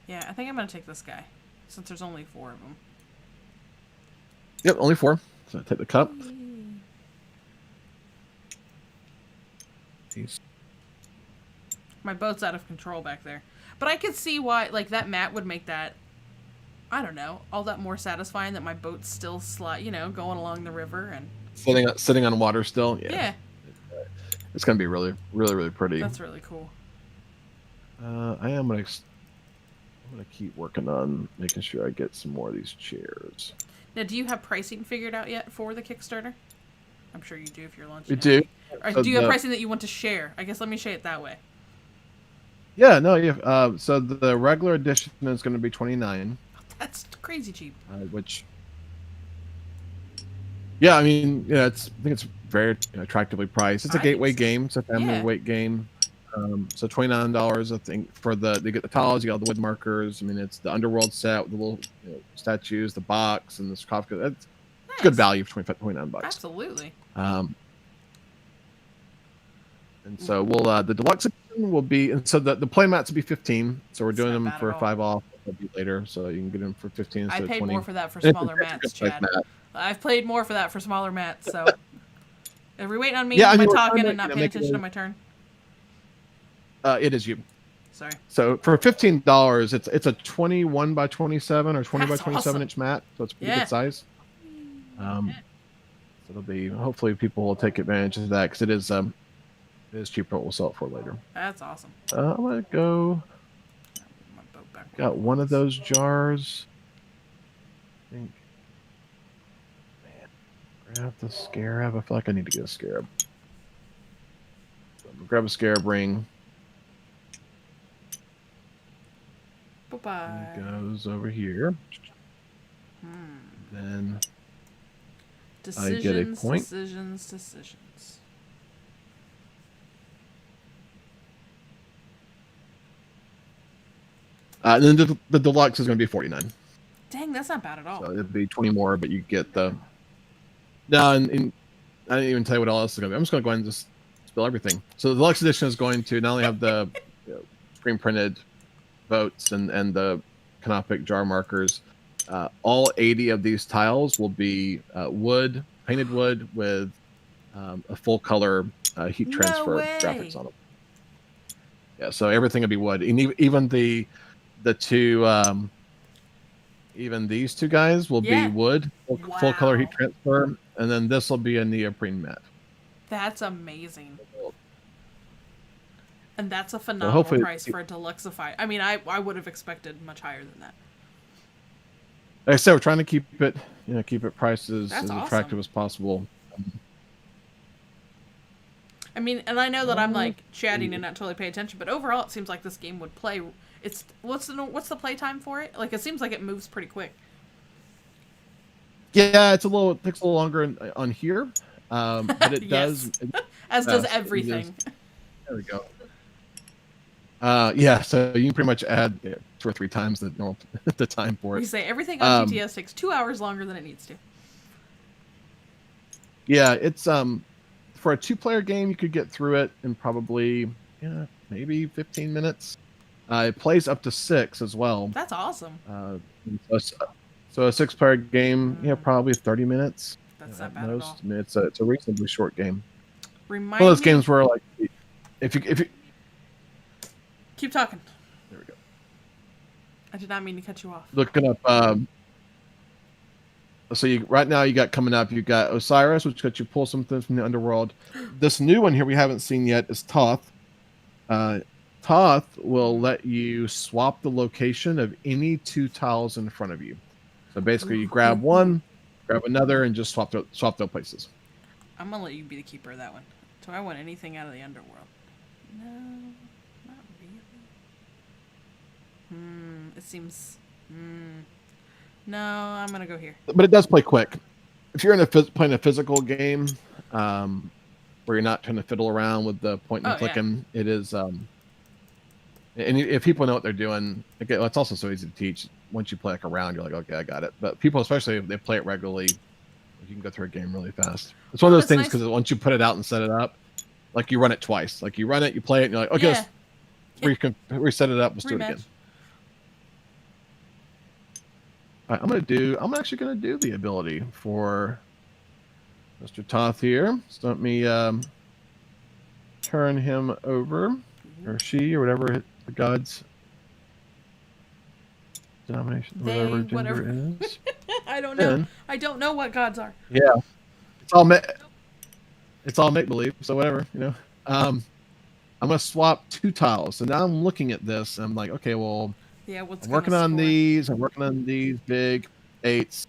Yeah, I think I'm going to take this guy, since there's only 4 of them. Yep, only 4. So I take the cup. My boat's out of control back there. But I could see why, like, that mat would make that, I don't know, all that more satisfying that my boat's still going along the river and... Sitting on water still? Yeah. It's going to be really, really, really pretty. That's really cool. I'm going to keep working on making sure I get some more of these chairs. Now, do you have pricing figured out yet for the Kickstarter? I'm sure you do if you're launching We do. Or do you have pricing that you want to share? I guess let me say it that way. Yeah, no, yeah. So the regular edition is going to be $29. That's crazy cheap. Which, yeah, I mean, yeah, I think it's very attractively priced. It's a gateway game. It's a family weight game. So $29, I think, for you get the tiles, you got all the wood markers. I mean, it's the underworld set with the little statues, the box, and the sarcophagus. It's good value for $29. Absolutely. And so we'll the deluxe edition will be, and so the play mats will be 15. So we're doing them for 5 off. They'll be later, so you can get them for 15. I paid 20. more for that for smaller mats, Chad. I've played more for that for smaller mats. So are we waiting on me? Am I talking and not paying attention to my turn? It is you. Sorry. So for $15, it's a 21 by 27 or 20 by 27 inch mat, so it's pretty good size. So it'll be, hopefully people will take advantage of that because it is cheaper. What we'll sell it for later. That's awesome. I'm gonna go. Got one of those jars. I think. Man, grab the scarab. I feel like I need to get a scarab. So I'm gonna grab a scarab ring. Bye-bye. It goes over here. Then I get a point. Decisions. Then the deluxe is going to be $49. Dang, that's not bad at all. So it'd be 20 more, but you get the. No, and I didn't even tell you what else is going to be. I'm just going to go ahead and just spill everything. So the deluxe edition is going to not only have the screen printed boats and the canopic jar markers. All 80 of these tiles will be wood, painted wood with a full color heat transfer graphics on them. Yeah, so everything will be wood, and even the two, even these 2 guys will be wood, full color heat transfer, and then this will be a neoprene mat. That's amazing. And that's a phenomenal price for a deluxify. I mean, I would have expected much higher than that. Like I said, we're trying to keep it priced as awesome. Attractive as possible. I mean, and I know that I'm like chatting and not totally paying attention, but overall, it seems like this game would play. It's what's the play time for it? Like, it seems like it moves pretty quick. Yeah, it takes a little longer on here, but it does. As does everything. There we go. Yeah, so you can pretty much add 2 or 3 times the normal the time for We it. say everything on GTS takes 2 hours longer than it needs to. Yeah, it's for a 2-player game, you could get through it in probably maybe 15 minutes. It plays up to 6 as well. That's awesome. So a 6-player game, probably 30 minutes. That's not at bad most. at all. I mean, it's a reasonably short game. Remind One of those me. games where like if you Keep talking. there we go. I did not mean to cut you off. Looking up so right now you got coming up, you got Osiris, which lets you pull something from the underworld. This new one here we haven't seen yet is Thoth. Thoth will let you swap the location of any 2 tiles in front of you. So basically, you grab one, grab another, and just swap their places. I'm gonna let you be the keeper of that one. Do I want anything out of the underworld? No, not really. It seems. No, I'm gonna go here. But it does play quick. If you're playing a physical game, where you're not trying to fiddle around with the point and clicking, it is. And if people know what they're doing, again, it's also so easy to teach. Once you play like a round, you're like, okay, I got it. But people, especially if they play it regularly, you can go through a game really fast. It's one of those things because once you put it out and set it up, like you run it twice. Like you run it, you play it, and you're like, okay, let's reset it up. Let's do it again. All right, I'm actually gonna do the ability for Mr. Toth here. So let me turn him over, or she, or whatever the gods denomination, whatever gender is. I don't know. I don't know what gods are. Yeah, it's all make believe. So whatever, I'm gonna swap 2 tiles. So now I'm looking at this. And I'm like, okay, well, I'm working on these. I'm working on these big 8s.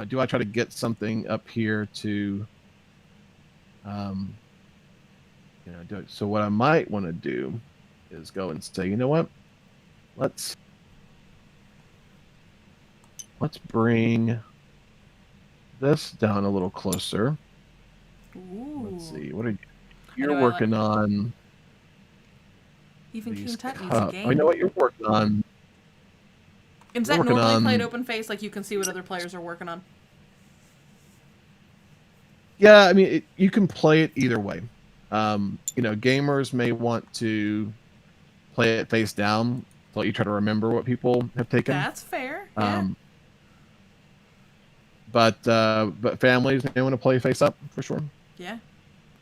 Do I try to get something up here to, do it? So what I might want to do is go and say, you know what? Let's bring this down a little closer. Ooh. Let's see. What are you're working on? Even King Tut needs a game. Oh, you know what you're working on? Is that normally played open face? Like you can see what other players are working on? Yeah, I mean, you can play it either way. Gamers may want to play it face down to let you try to remember what people have taken. That's fair. Yeah. But families may want to play face up for sure. Yeah.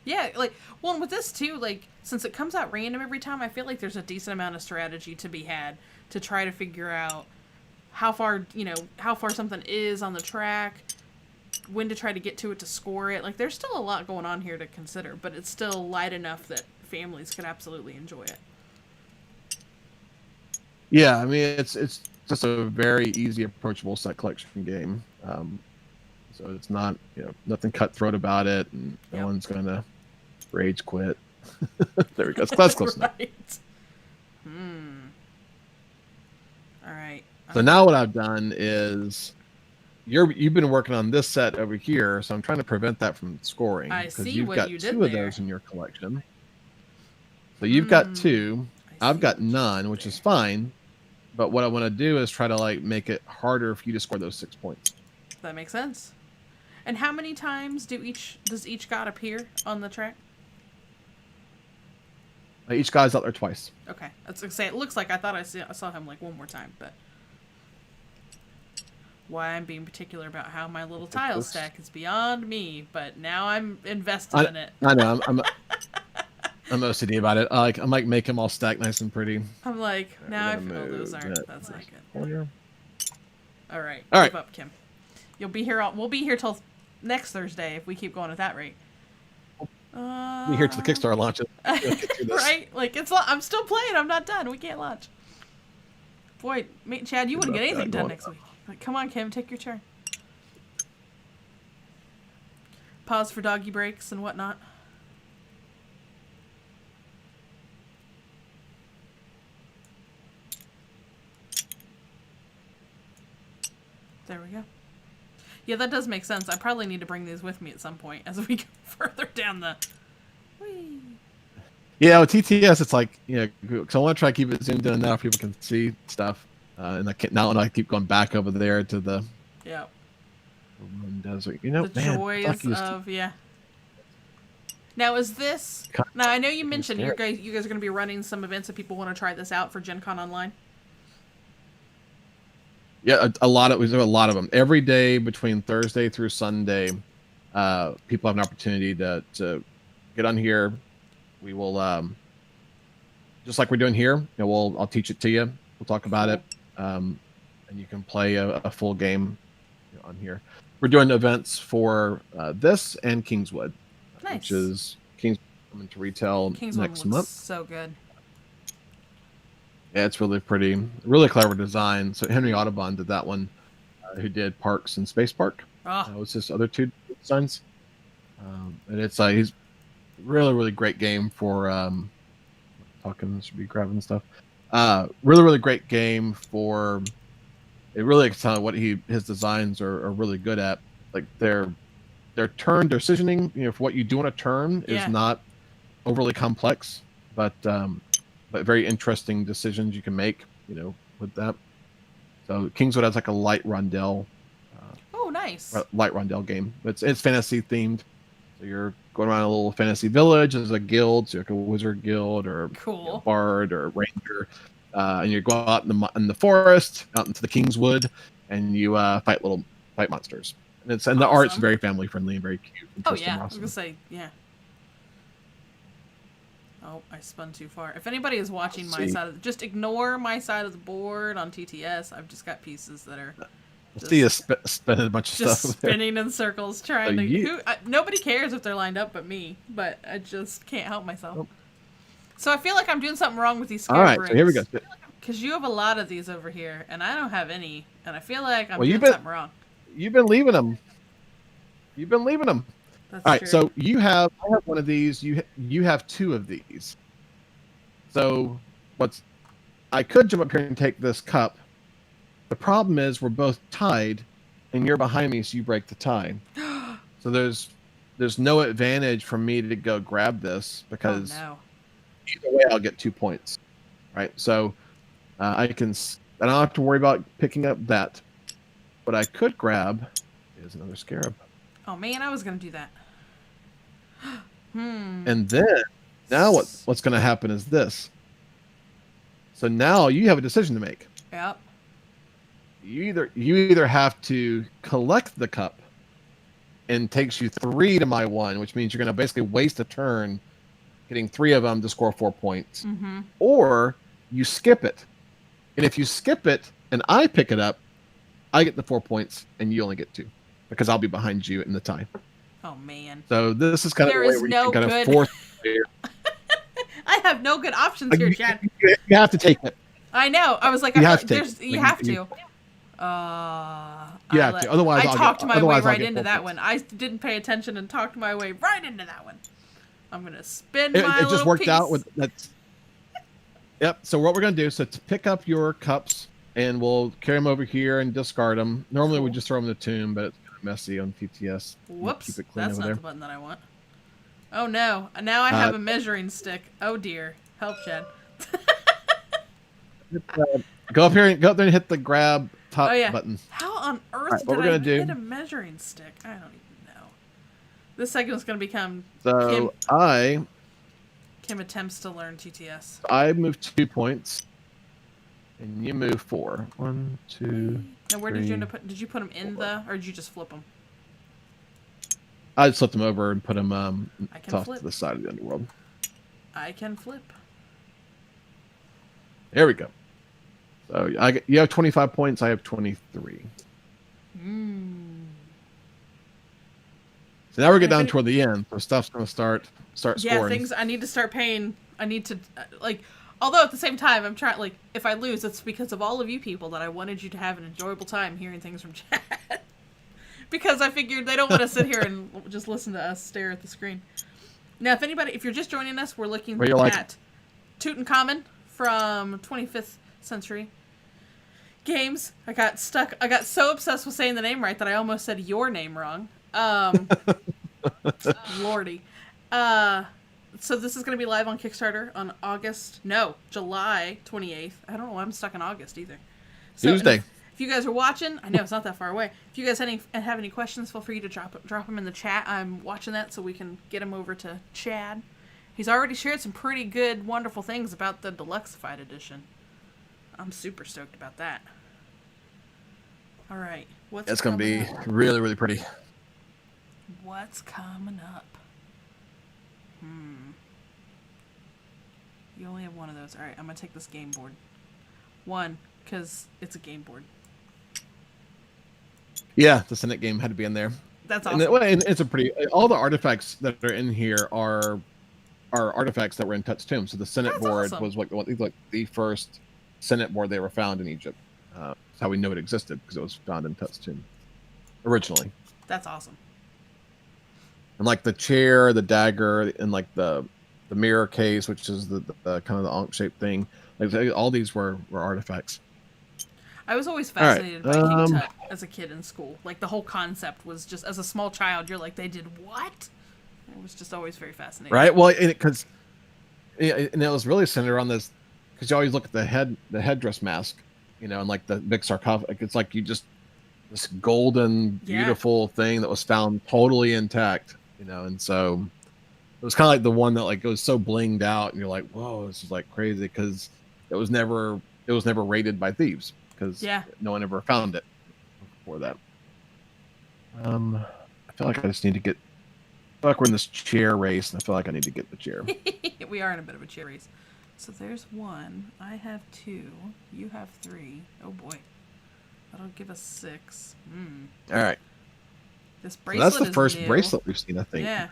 Yeah, and with this too, since it comes out random every time, I feel like there's a decent amount of strategy to be had to try to figure out how far something is on the track, when to try to get to it to score it. There's still a lot going on here to consider, but it's still light enough that families could absolutely enjoy it. Yeah, I mean, it's just a very easy, approachable set collection game. So it's not, nothing cutthroat about it, and no one's gonna rage quit. There we go. That's close enough. All right. So now what I've done is you've been working on this set over here, so I'm trying to prevent that from scoring. I see you've what got you did 2 of there. those in your collection. So you've got 2. I've got none, which is fine. But what I want to do is try to make it harder for you to score those 6 points. That makes sense. And how many times does each god appear on the track? Each guy's out there twice. Okay, I was gonna say, it looks like I thought I saw him one more time, but why I'm being particular about how my little tile stack is beyond me. But now I'm invested in it. I know. I'm OCD about it. I make them all stacked nice and pretty. I'm like, now I feel those aren't. That's not good. Corner. All right. All right. Keep up, Kim. We'll be here till next Thursday if we keep going at that rate. Be here till the Kickstarter launches. Right? I'm still playing. I'm not done. We can't launch. Boy, Chad, you wouldn't get anything done next week. Come on, Kim, take your turn. Pause for doggy breaks and whatnot. There we go. Yeah, that does make sense. I probably need to bring these with me at some point as we go further down the... Whee. Yeah, with TTS, it's like, so I want to try to keep it zoomed in enough people can see stuff. And I can't, now I keep going back over there to the desert. The joys of, Now, is this... Now, I know you mentioned you guys are going to be running some events if people want to try this out for Gen Con Online. Yeah, we do a lot of them. Every day between Thursday through Sunday, people have an opportunity to get on here. We will, just like we're doing here, I'll teach it to you. We'll talk about it. And you can play a full game on here. We're doing events for this and Kingswood. Nice. Which is Kingswood coming to retail next month. So good. Yeah, it's really pretty, really clever design. So Henry Audubon did that one, who did Parks and Space Park. That was his other two designs. And it's he's really, really great game for talking. Should be grabbing stuff. Really, really great game for. It really can tell what his designs are really good at. Like their turn decisioning, for what you do on a turn is not overly complex, but very interesting decisions you can make, with that. So Kingswood has like a light rondel. Nice. Light rondel game. It's fantasy themed. So you're going around a little fantasy village as a guild, so like a wizard guild or a bard or a ranger, and you go out in the forest, out into the Kingswood, and you fight monsters. And the art's very family friendly and very cute. And I was gonna say, Oh, I spun too far. If anybody is watching my side just ignore my side of the board on TTS. I've just got pieces that are. See you spinning a bunch of just stuff. Spinning in circles, trying nobody cares if they're lined up but me. But I just can't help myself. Nope. So I feel like I'm doing something wrong with these scared All right, so here we go. Because you have a lot of these over here, and I don't have any. And I feel like I'm doing something wrong. You've been leaving them. That's all right, true. so I have one of these. You have two of these. So I could jump up here and take this cup. The problem is we're both tied, and you're behind me, so you break the tie. So there's no advantage for me to go grab this because either way I'll get 2 points, right? So I don't have to worry about picking up that. What I could grab is another scarab. Oh man, I was gonna do that. And then now what's going to happen is this. So now you have a decision to make. Yep. You either have to collect the cup and takes you 3 to my 1, which means you're going to basically waste a turn getting 3 of them to score 4 points. Mm-hmm. Or you skip it. And if you skip it and I pick it up, I get the 4 points and you only get 2 because I'll be behind you in the tie. Oh man. So this is kind of the way where you can kind of force I have no good options here, Chad. You have to take it. I know. I was like, you have to. You have to. You have to. Otherwise, I talked my way right into that one. I didn't pay attention and talked my way right into that one. I'm gonna spin my little It just worked piece. out with that. Yep. So what we're gonna do? So to pick up your cups, and we'll carry them over here and discard them. Normally we just throw them in the tomb, but it's kind of messy on TTS. Whoops. Keep it clean That's over not there. the button that I want. Oh no! Now I have a measuring stick. Oh dear! Help, Chad. Go up there and hit the grab top button. How on earth did I hit a measuring stick? I don't even know. This segment is going to become. So Kim attempts to learn TTS. I move 2 points, and you move 4. 1, 2. Now where 3, did you end up? Did you put them in or did you just flip them? I'd flip them over and put them tossed flip. to the side of the underworld. I can flip. There we go. So you have 25 points. I have 23. So now we're getting down toward the end. So stuff's going to start scoring. Yeah, things I need to start paying. I need to Although at the same time, I'm trying. If I lose, it's because of all of you people that I wanted you to have an enjoyable time hearing things from Chad. Because I figured they don't want to sit here and just listen to us stare at the screen. Now, if you're just joining us, we're looking at Tutankhamun from 25th century games. I got so obsessed with saying the name right that I almost said your name wrong. Lordy. So this is going to be live on Kickstarter on July 28th. I don't know why I'm stuck in August either. So, Tuesday. If you guys are watching, I know it's not that far away. If you guys have any questions, feel free to drop them in the chat. I'm watching that so we can get them over to Chad. He's already shared some pretty good, wonderful things about the Deluxeified edition. I'm super stoked about that. All right, It's going to be really, really pretty. What's coming up? You only have one of those. All right, I'm going to take this game board. One, because it's a game board. Yeah, the Senate game had to be in there. That's awesome. And it's a pretty... All the artifacts that are in here are artifacts that were in Tut's tomb. So the Senate board was like the first Senate board they ever found in Egypt. That's how we know it existed, because it was found in Tut's tomb originally. That's awesome. And like the chair, the dagger, and like the mirror case, which is the kind of the ankh-shaped thing. Like all these were artifacts. I was always fascinated by King Tut as a kid in school. Like, the whole concept was just, as a small child, you're like, they did what? It was just always very fascinating. Right? Well, because it was really centered on this, because you always look at the headdress mask, and like the big sarcophagus. It's like this golden, beautiful thing that was found totally intact, and so it was kind of like the one that like it was so blinged out, and you're like, whoa, this is like crazy, because it was never raided by thieves, because no one ever found it before that. I feel like I just need to get. I feel like we're in this chair race, and I feel like I need to get the chair. We are in a bit of a chair race. So there's one. I have 2. You have 3. Oh boy, that'll give us 6. All right. This bracelet. So that's the first bracelet we've seen, I think. Yeah.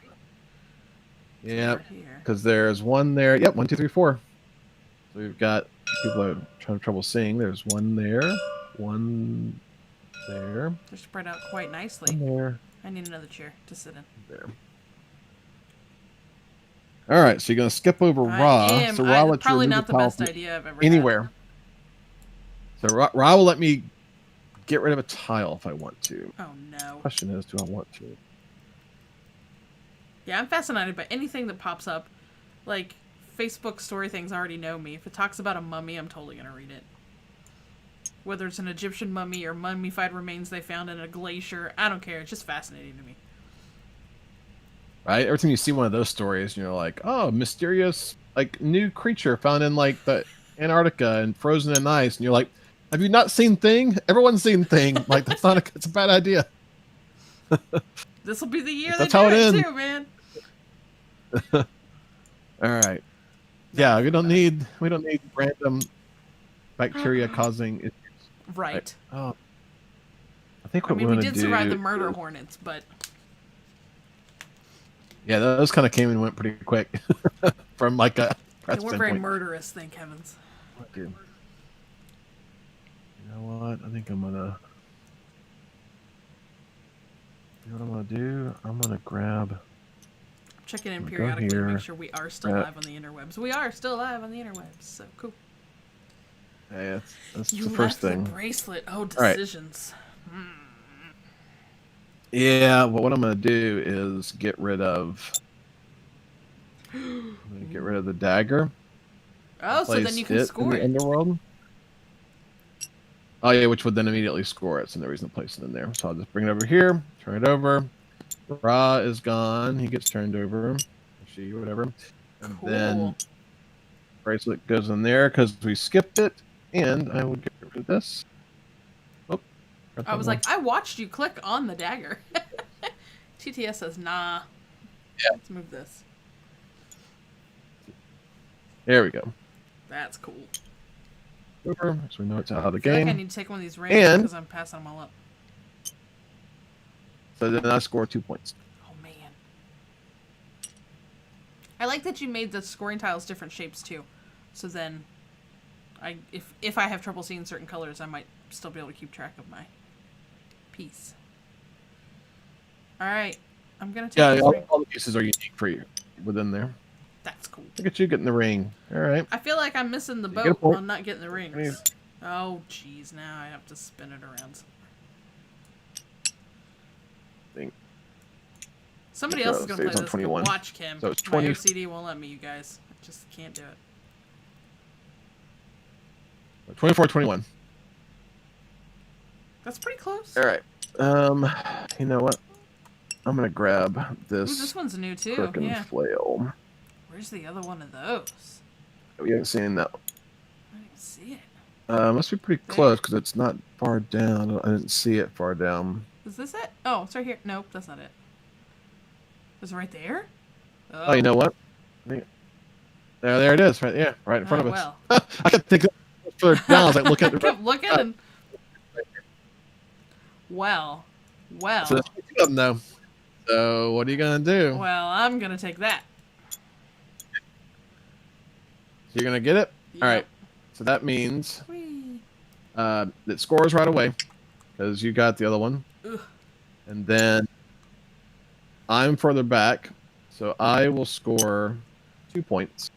Yeah. Because there's one there. Yep. 1, 2, 3, 4. So we've got people are having trouble seeing. There's one there. One there. They're spread out quite nicely. One there. I need another chair to sit in. There. All right, so you're gonna skip over Ra. So Ra lets probably you not the best idea I've ever anywhere. Had. So Ra will let me get rid of a tile if I want to. Oh no. Question is, do I want to? Yeah, I'm fascinated by anything that pops up. Like, Facebook story things already know me. If it talks about a mummy, I'm totally gonna read it. Whether it's an Egyptian mummy or mummified remains they found in a glacier, I don't care. It's just fascinating to me. Right? Every time you see one of those stories, you're like, oh, mysterious, like, new creature found in, like, the Antarctica and frozen in ice. And you're like, have you not seen Thing? Everyone's seen Thing. Like, it's a bad idea. This will be the year that's they how do it it ends. too, man. All right. Yeah, we don't need random bacteria causing issues. Right. Oh. I think what we did survive the murder hornets, but yeah, those kind of came and went pretty quick from like a they weren't very murderous, thank heavens. You know what? I think I'm gonna. You know what I'm gonna do? I'm gonna grab. Checking in periodically to make sure we are still live on the interwebs. We are still live on the interwebs, so cool. Yeah, that's you the first left thing. The bracelet. Oh, decisions. Right. Yeah, well, what I'm going to do is get rid of. I'm going to get rid of the dagger. Oh, so then you can score it. In the underworld. Oh yeah, which would then immediately score it. So no reason to place it in there. So I'll just bring it over here. Turn it over. Ra is gone. He gets turned over. She, whatever. And then bracelet goes in there because we skipped it. And I will get rid of this. Oh, I was like, I watched you click on the dagger. TTS says, nah. Yeah. Let's move this. There we go. That's cool. Over, so we know it's out of the I feel game. like I need to take one of these rings because I'm passing them all up. So then I score 2 points. Oh, man. I like that you made the scoring tiles different shapes, too. So then, if I have trouble seeing certain colors, I might still be able to keep track of my piece. All right. I'm going to take this ring. All the pieces are unique for you within there. That's cool. Look at you getting the ring. All right. I feel like I'm missing the boat on not getting the rings. Oh, jeez. Now I have to spin it around. Somebody else is gonna play Stays on this. 21. Watch Kim. So it's My 20. OCD won't let me, you guys. I just can't do it. 24, 21. That's pretty close. All right. You know what? I'm gonna grab this. Ooh, this one's new too. Frickin' Yeah. flail. Where's the other one of those? We haven't seen that. I didn't even see it. Must be pretty close because it's not far down. I didn't see it far down. Is this it? Oh, it's right here. Nope, that's not it. Is it right there? Oh, you know what? There it is, right in front of us. Well. I could think further down. I was like, looking at I kept looking and... Well. So that's two of them, though. So what are you gonna do? Well, I'm gonna take that. You're gonna get it? Yep. All right. So that means Whee. it scores right away because you got the other one. Ugh. And then I'm further back, so I will score 2 points.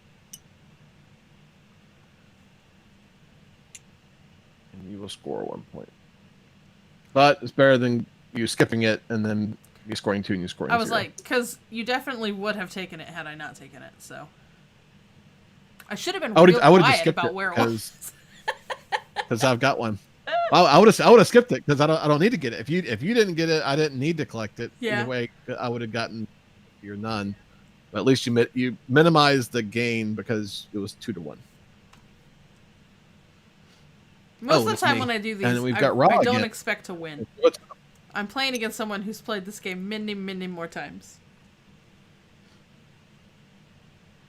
And you will score 1 point. But it's better than you skipping it and then you scoring 2 and you scoring 0. I was like, because you definitely would have taken it had I not taken it, so. I should have been real quiet about where it was. Because I've got one. I would have skipped it because I don't need to get it. If you didn't get it, I didn't need to collect it. Yeah. Either way, I would have gotten your none. But at least you minimized the gain because it was 2-1. Most of the time when I do these, and we've I got Raw don't again. expect to win. I'm playing against someone who's played this game many, many more times.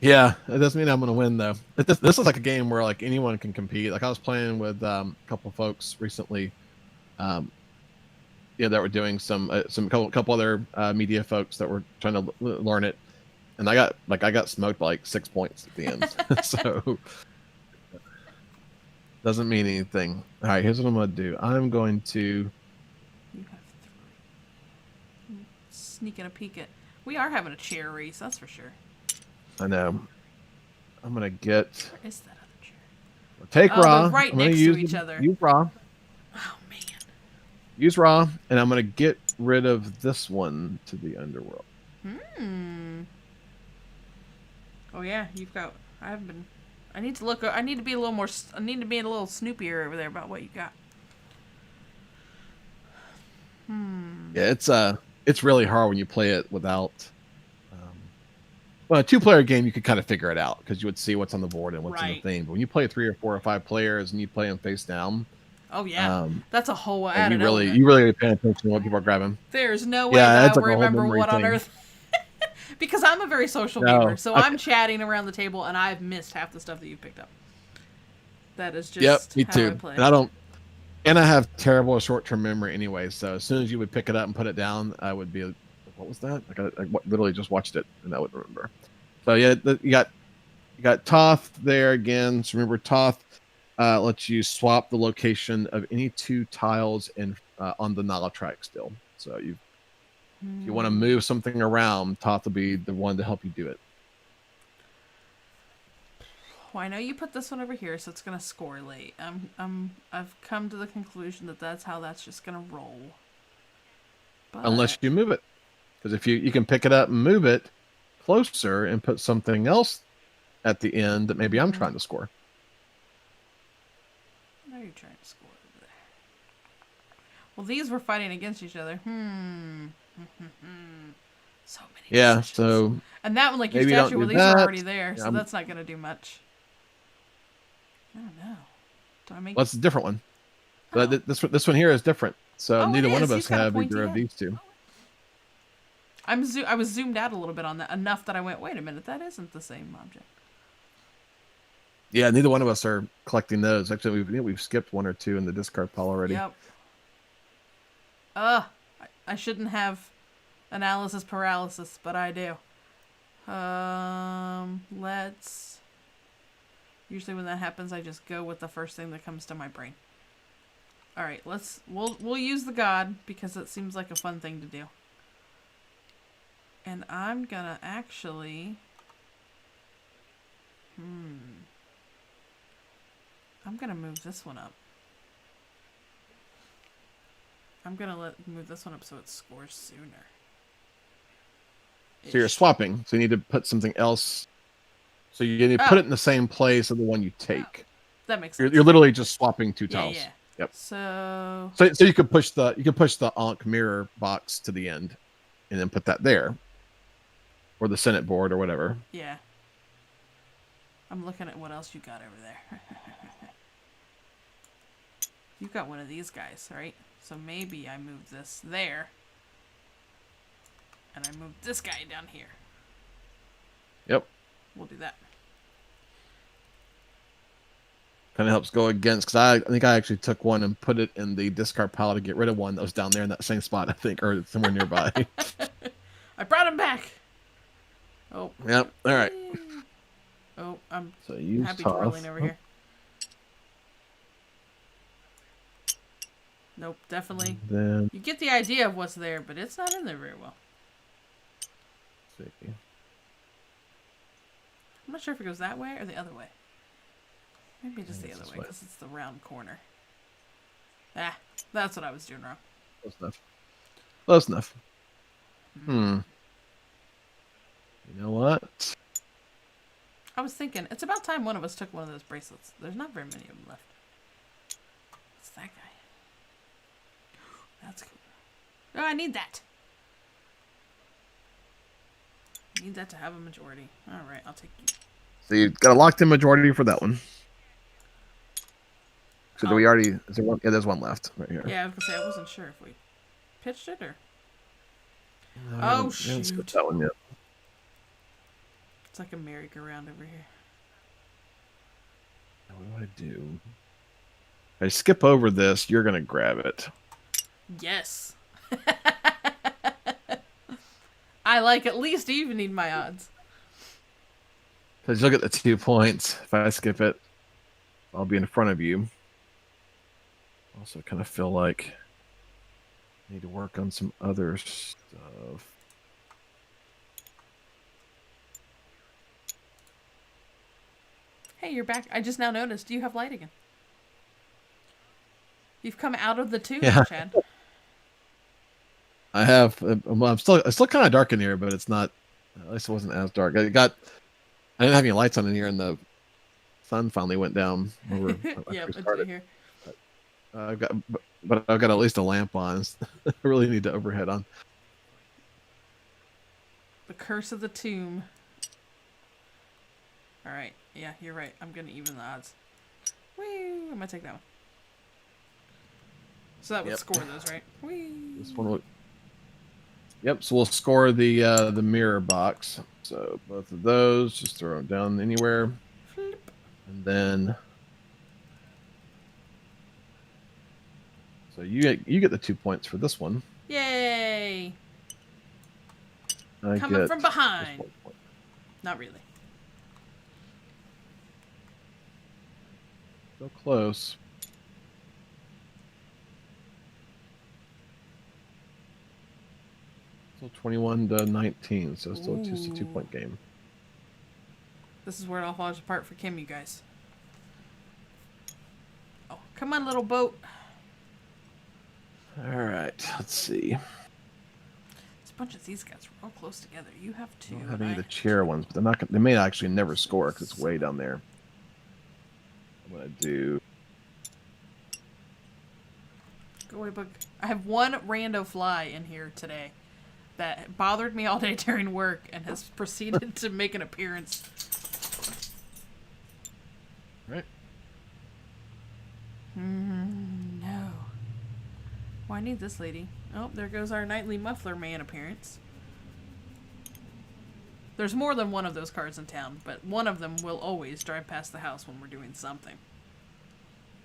Yeah, it doesn't mean I'm going to win though. This is like a game where like anyone can compete. Like I was playing with a couple folks recently, that were doing some couple other media folks that were trying to learn it, and I got smoked by like 6 points at the end. So doesn't mean anything. All right, here's what I'm going to do. I'm going to. You have 3. Sneaking a peek at. We are having a chair race, that's for sure. I know. I'm gonna get. Where is that other chair? Take Raw. They're right I'm next use to each other. Use Raw. Oh man. Use Raw, and I'm gonna get rid of this one to the underworld. Oh yeah, you've got. I need to look. I need to be a little more. I need to be a little snoopier over there about what you got. Yeah, it's really hard when you play it without. Well, a 2-player game, you could kind of figure it out because you would see what's on the board and what's in the thing. But when you play 3 or 4 or 5 players and you play them face down, oh yeah, that's a whole you really pay attention to what people are grabbing. There's no way that I remember what on earth. Because I'm a very social gamer, so I'm chatting around the table and I've missed half the stuff that you've picked up. That is just me how too. I play. And I have terrible short-term memory anyway. So as soon as you would pick it up and put it down, I would be. What was that? I literally just watched it and I would remember. So yeah, you got Toth there again. So remember, Toth lets you swap the location of any 2 tiles on the Nala track still. So if you want to move something around, Toth will be the one to help you do it. Well, I know you put this one over here, so it's gonna score late. I've come to the conclusion that that's how that's just gonna roll. But... Unless you move it. Because if you can pick it up and move it closer and put something else at the end that maybe I'm trying to score. Now you're trying to score over there. Well, these were fighting against each other. So many decisions. So and that one, like your statue, well, these are already there, so that's not going to do much. I don't know. Do I make? Well, it's a different one. Oh. But this one here is different. So neither one of us have either of these 2. I was zoomed out a little bit on that, enough that I went, wait a minute, that isn't the same object. Yeah, neither one of us are collecting those. Actually, we've skipped 1 or 2 in the discard pile already. Yep. I shouldn't have analysis paralysis, but I do. Let's... Usually when that happens, I just go with the first thing that comes to my brain. All right, we'll use the god because it seems like a fun thing to do. And I'm gonna actually... I'm gonna move this one up. I'm gonna move this one up so it scores sooner. So you're swapping. So you need to put something else. So you need to Oh. put it in the same place as the one you take. That makes sense. You're literally just swapping two Yeah, tiles. yeah. Yep. So you could push the Ankh mirror box to the end, and then put that there, or the Senate board or whatever. yeah. I'm looking at what else you got over there. You've got one of these guys, right? So maybe I move this there. And I move this guy down here. Yep. We'll do that. Kind of helps go against, because I think I actually took one and put it in the discard pile to get rid of one that was down there in that same spot, I think, or somewhere nearby. I brought him back. Oh. Yep. All right. Oh, I'm So you happy toss. twirling over here. Nope, definitely. Then You get the idea of what's there, but it's not in there very well. let's see. I'm not sure if it goes that way or the other way. Maybe just the It's other this way way. because it's the round corner. Ah, that's what I was doing wrong. Close enough. Close enough. You know what? I was thinking, it's about time one of us took one of those bracelets. There's not very many of them left. It's that guy. That's cool. Oh, I need that. I need that to have a majority. Alright, I'll take you. So you got a locked in majority for that one. So do we already? Is there one? Yeah, there's one left right here. Yeah, I was gonna say I wasn't sure if we pitched it or. No, Oh, we haven't skipped shoot. that one yet. It's like a merry-go-round over here. What do I do? If I skip over this, you're gonna grab it. Yes. I like at least evening my odds. Because you'll get the 2 points. If I skip it, I'll be in front of you. Also, kind of feel like I need to work on some other stuff. Hey, you're back. I just now noticed you have light again. You've come out of the tomb, Yeah. Chad. I have. Well, it's still kind of dark in here, but it's not. At least it wasn't as dark. I didn't have any lights on in here, and the sun finally went down. Yeah, I do here. I've got at least a lamp on. I really need to overhead on. The curse of the tomb. All right. Yeah, you're right. I'm gonna even the odds. Woo! I'm gonna take that one. So that would score those, right? Whee! This one will. Yep. So we'll score the mirror box. So both of those, just throw them down anywhere, Flip. and then. So you get the 2 points for this one. Yay! I Coming get from this behind. 1 point. Not really. So close. Still 21-19, so still a 2-point game. This is where it all falls apart for Kim, you guys. Oh, come on, little boat. All right, let's see. There's a bunch of these guys real close together. You have I two. don't have any of the chair ones, but they're not. They may actually never score because it's way down there. I'm gonna do. Go away, bug. I have one rando fly in here today that bothered me all day during work and has proceeded to make an appearance. Right. No. Well, I need this lady. Oh, there goes our nightly muffler man appearance. There's more than one of those cars in town, but one of them will always drive past the house when we're doing something.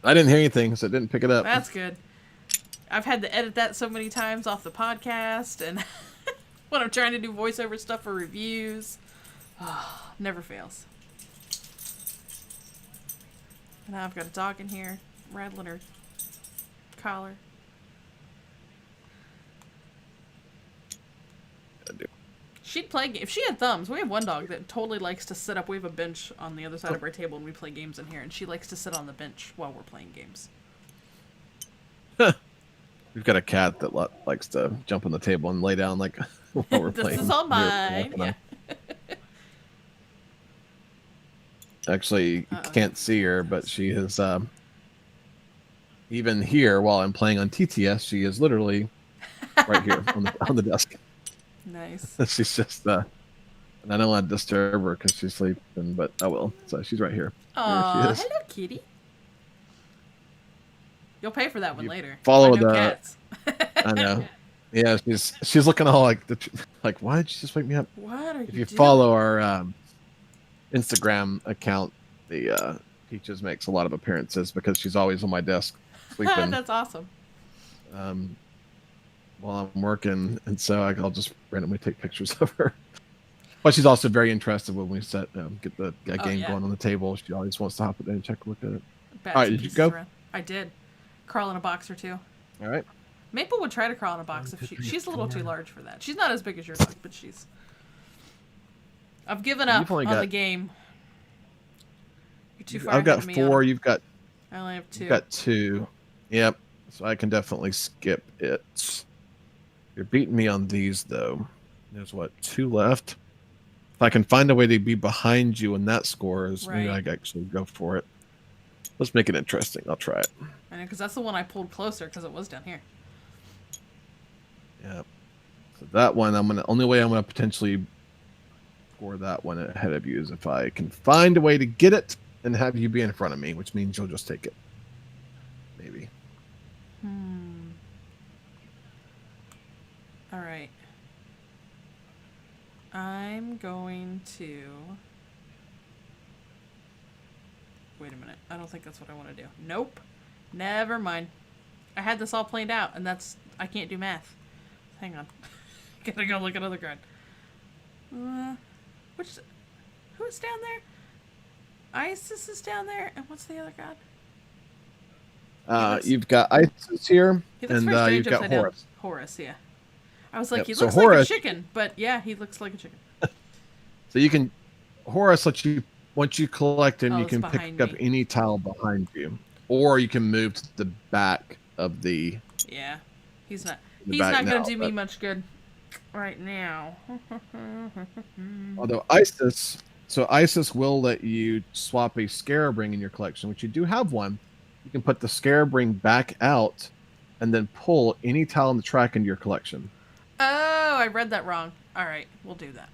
I didn't hear anything, so I didn't pick it up. That's good. I've had to edit that so many times off the podcast, and when I'm trying to do voiceover stuff for reviews, never fails. And now I've got a dog in here, rattling her collar. She'd play if she had thumbs. We have one dog that totally likes to sit up. We have a bench on the other side of our table, and we play games in here. And she likes to sit on the bench while we're playing games. We've got a cat that likes to jump on the table and lay down like while we're This playing. is all mine. Yeah. Actually, you can't see her, but she is even here while I'm playing on TTS. She is literally right here on the desk. Nice. She's just and I don't want to disturb her because she's sleeping, but I will. So she's right here. Oh, hello, kitty. You'll pay for that one later. Follow the cats. I know. Yeah, she's looking all like why did you just wake me up? What are you doing? If you follow our Instagram account, the Peaches makes a lot of appearances because she's always on my desk sleeping. That's awesome. While I'm working, and so I'll just randomly take pictures of her. But she's also very interested when we get the game going on the table. She always wants to hop in and check a look at it. All right, did you go? Around. I did. Crawl in a box or two. All right. Maple would try to crawl in a box if she's a little too large for that. She's not as big as your dog, but she's. I've given up on the game. You're too far. I've got 4. You've got. I only have 2. You've got 2. Yep. So I can definitely skip it. You're beating me on these though. There's 2 left. If I can find a way to be behind you when that scores, maybe I can actually go for it. Let's make it interesting. I'll try it. I know, because that's the one I pulled closer because it was down here. Yeah. So that one, only way I'm gonna potentially score that one ahead of you is if I can find a way to get it and have you be in front of me, which means you'll just take it. Maybe. All right. I'm going to... Wait a minute. I don't think that's what I want to do. Nope. Never mind. I had this all planned out, and I can't do math. Hang on. Gotta go look at another card. Who's down there? Isis is down there, and what's the other god? You've got Isis here, and you've got Horus. Horus, yeah. I was like, he so looks Horus, like a chicken, but yeah, he looks like a chicken. So you can, Horus lets you, once you collect him, you can pick up me. any tile behind you, or you can move to the back of the. Yeah, he's not going to do me much good right now. Although Isis will let you swap a Scarab ring in your collection, which you do have one. You can put the Scarab ring back out, and then pull any tile in the track into your collection. Oh, I read that wrong. All right, we'll do that.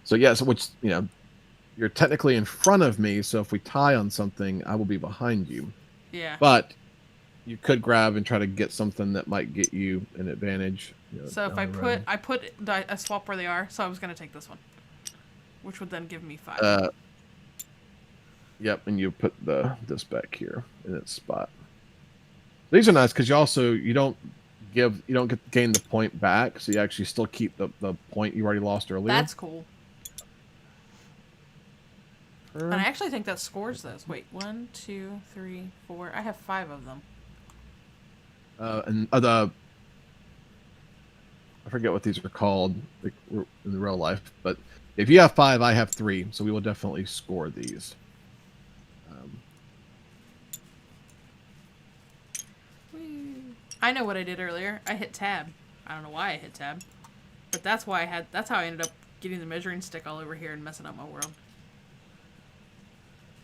So yes, which you're technically in front of me. So if we tie on something, I will be behind you. Yeah. But you could grab and try to get something that might get you an advantage. So if I swap where they are. So I was going to take this one, which would then give me 5. Yep, and you put this back here in its spot. These are nice because you don't gain the point back, so you actually still keep the point you already lost earlier. That's cool. And I actually think that scores those. Wait, 1, 2, 3, 4. I have 5 of them. And I forget what these are called in the real life, but if you have 5, I have 3, so we will definitely score these. I know what I did earlier. I hit tab. I don't know why I hit tab, but that's how I ended up getting the measuring stick all over here and messing up my world.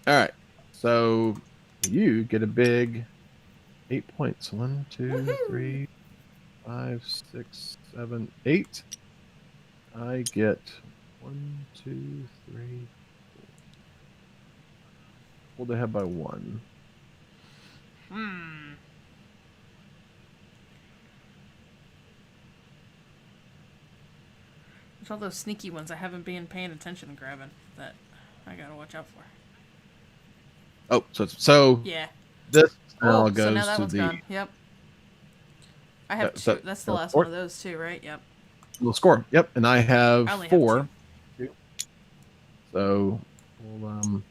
All right, so you get a big 8 points. 1, 2, Woohoo! 3, 5, 6, 7, 8. I get 1, 2, 3, 4. Pulled ahead by 1. There's all those sneaky ones I haven't been paying attention and grabbing that I gotta watch out for. Oh, so yeah. This now goes so now that to one's the. Gone. Yep. I have 2. That's the last one of those 2, right? Yep. We'll score. Yep, and I have 4. Have 2. So we'll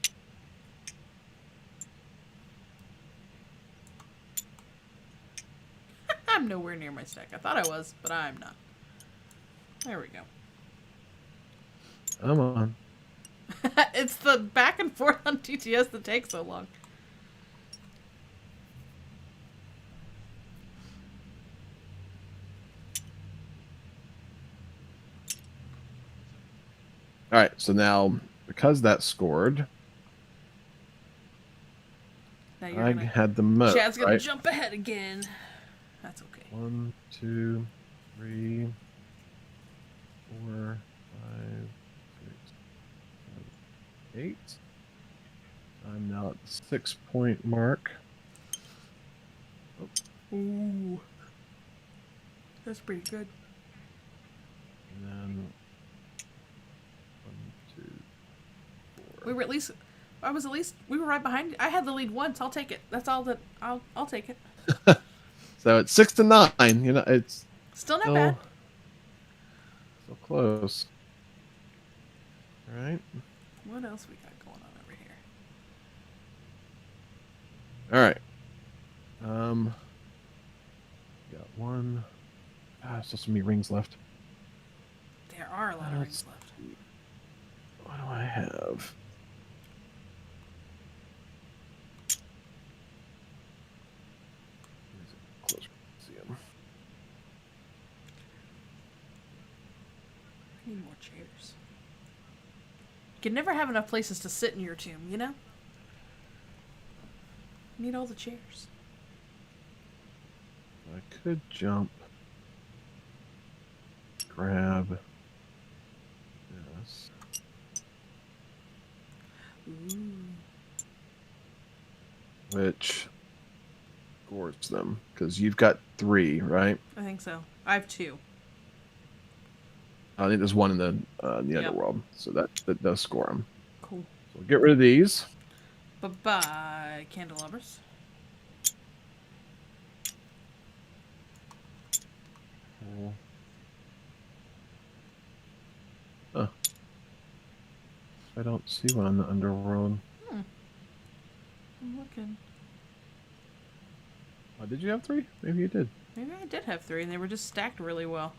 I'm nowhere near my stack. I thought I was, but I'm not. There we go. Come on. It's the back and forth on TTS that takes so long. All right, so now because that scored, Now you're I gonna. had the most. Chad's gonna right? jump ahead again. That's okay. 1, 2, 3, 4, 5, 6, 7, 8. I'm now at the 6-point mark. Ooh, that's pretty good. And then 1, 2, 4. We were at least. We were right behind you. I had the lead once. I'll take it. That's all that. I'll take it. So it's 6 to 9. It's Still not bad. So close. All right. What else we got going on over here? All right. Got one. Still so many rings left. There are a lot of rings left. What do I have? Closer to see 'em. I need more chairs. You can never have enough places to sit in your tomb, you know? You need all the chairs. I could jump. Grab this. Ooh. Which scores them? Because you've got 3, right? I think so. I have 2. I think there's 1 in the Yep. underworld, so that does score them. Cool. So we'll get rid of these. Bye-bye, candelabras. Cool. Huh. I don't see one in the underworld. I'm looking. Oh, did you have 3? Maybe you did. Maybe I did have 3, and they were just stacked really well.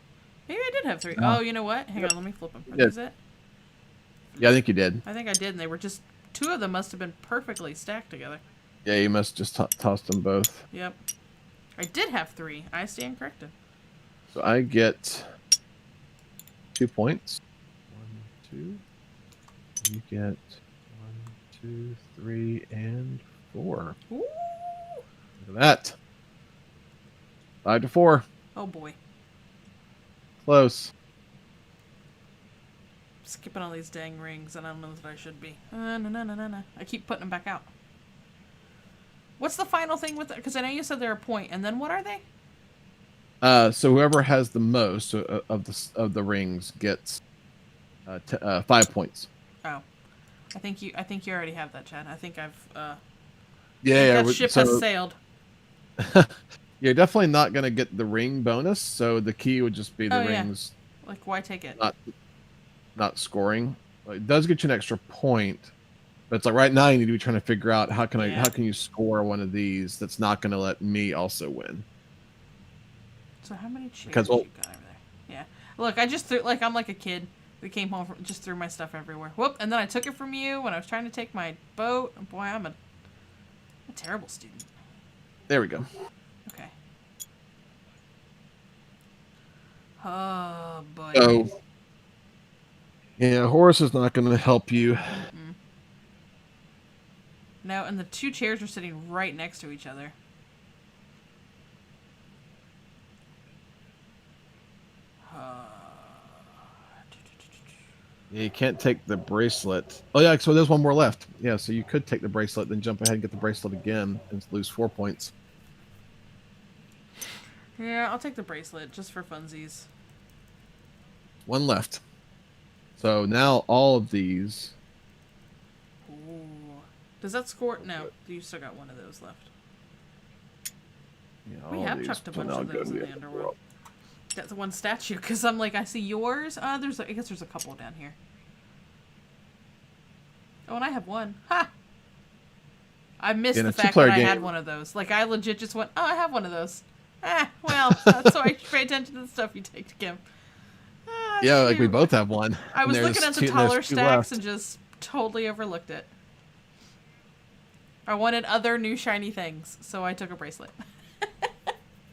Maybe I did have 3. No. Oh, you know what? Hang on, let me flip them. Are did. these it? Yeah, I think you did. I think I did, and they were just... 2 of them must have been perfectly stacked together. Yeah, you must just tossed them both. Yep. I did have 3. I stand corrected. So I get 2 points. 1, 2. You get 1, 2, 3, and 4. Ooh! Look at that. 5 to 4. Oh, boy. Close. Skipping all these dang rings, and I don't know that I should be. No. I keep putting them back out. What's the final thing with it? Because I know you said they're a point, and then what are they? So whoever has the most of the rings gets 5 points. Oh, I think you already have that, Chad. I think I've Yeah, that ship has sailed. You're definitely not gonna get the ring bonus. So the key would just be the rings. Yeah. Like, why take it? Not scoring. It does get you an extra point, but it's like right now you need to be trying to figure out how can you score one of these that's not going to let me also win. So how many chairs Because, you got over there? Yeah. Look, I just threw I'm like a kid. We came home just threw my stuff everywhere. Whoop! And then I took it from you when I was trying to take my boat. Boy, I'm a terrible student. There we go. Okay. Oh boy. So, yeah, Horus is not going to help you. No, and the 2 chairs are sitting right next to each other. Yeah, you can't take the bracelet. Oh yeah, so there's one more left. Yeah, so you could take the bracelet, then jump ahead and get the bracelet again and lose 4 points. Yeah, I'll take the bracelet just for funsies. 1 left. So now all of these. Ooh. Does that score? No, you still got 1 of those left. Yeah, We all have these, chucked a so bunch now of go those to in the the underworld. That's the 1 statue, because I'm like, I see yours. I guess there's a couple down here. Oh, and I have 1. Ha! I missed the fact that I had 1 of those. Like, I legit just went, oh, I have 1 of those. Well, that's why you should pay attention to the stuff you take to Kim. Yeah, like we both have 1. I was looking at the taller stacks and just totally overlooked it. I wanted other new shiny things, so I took a bracelet.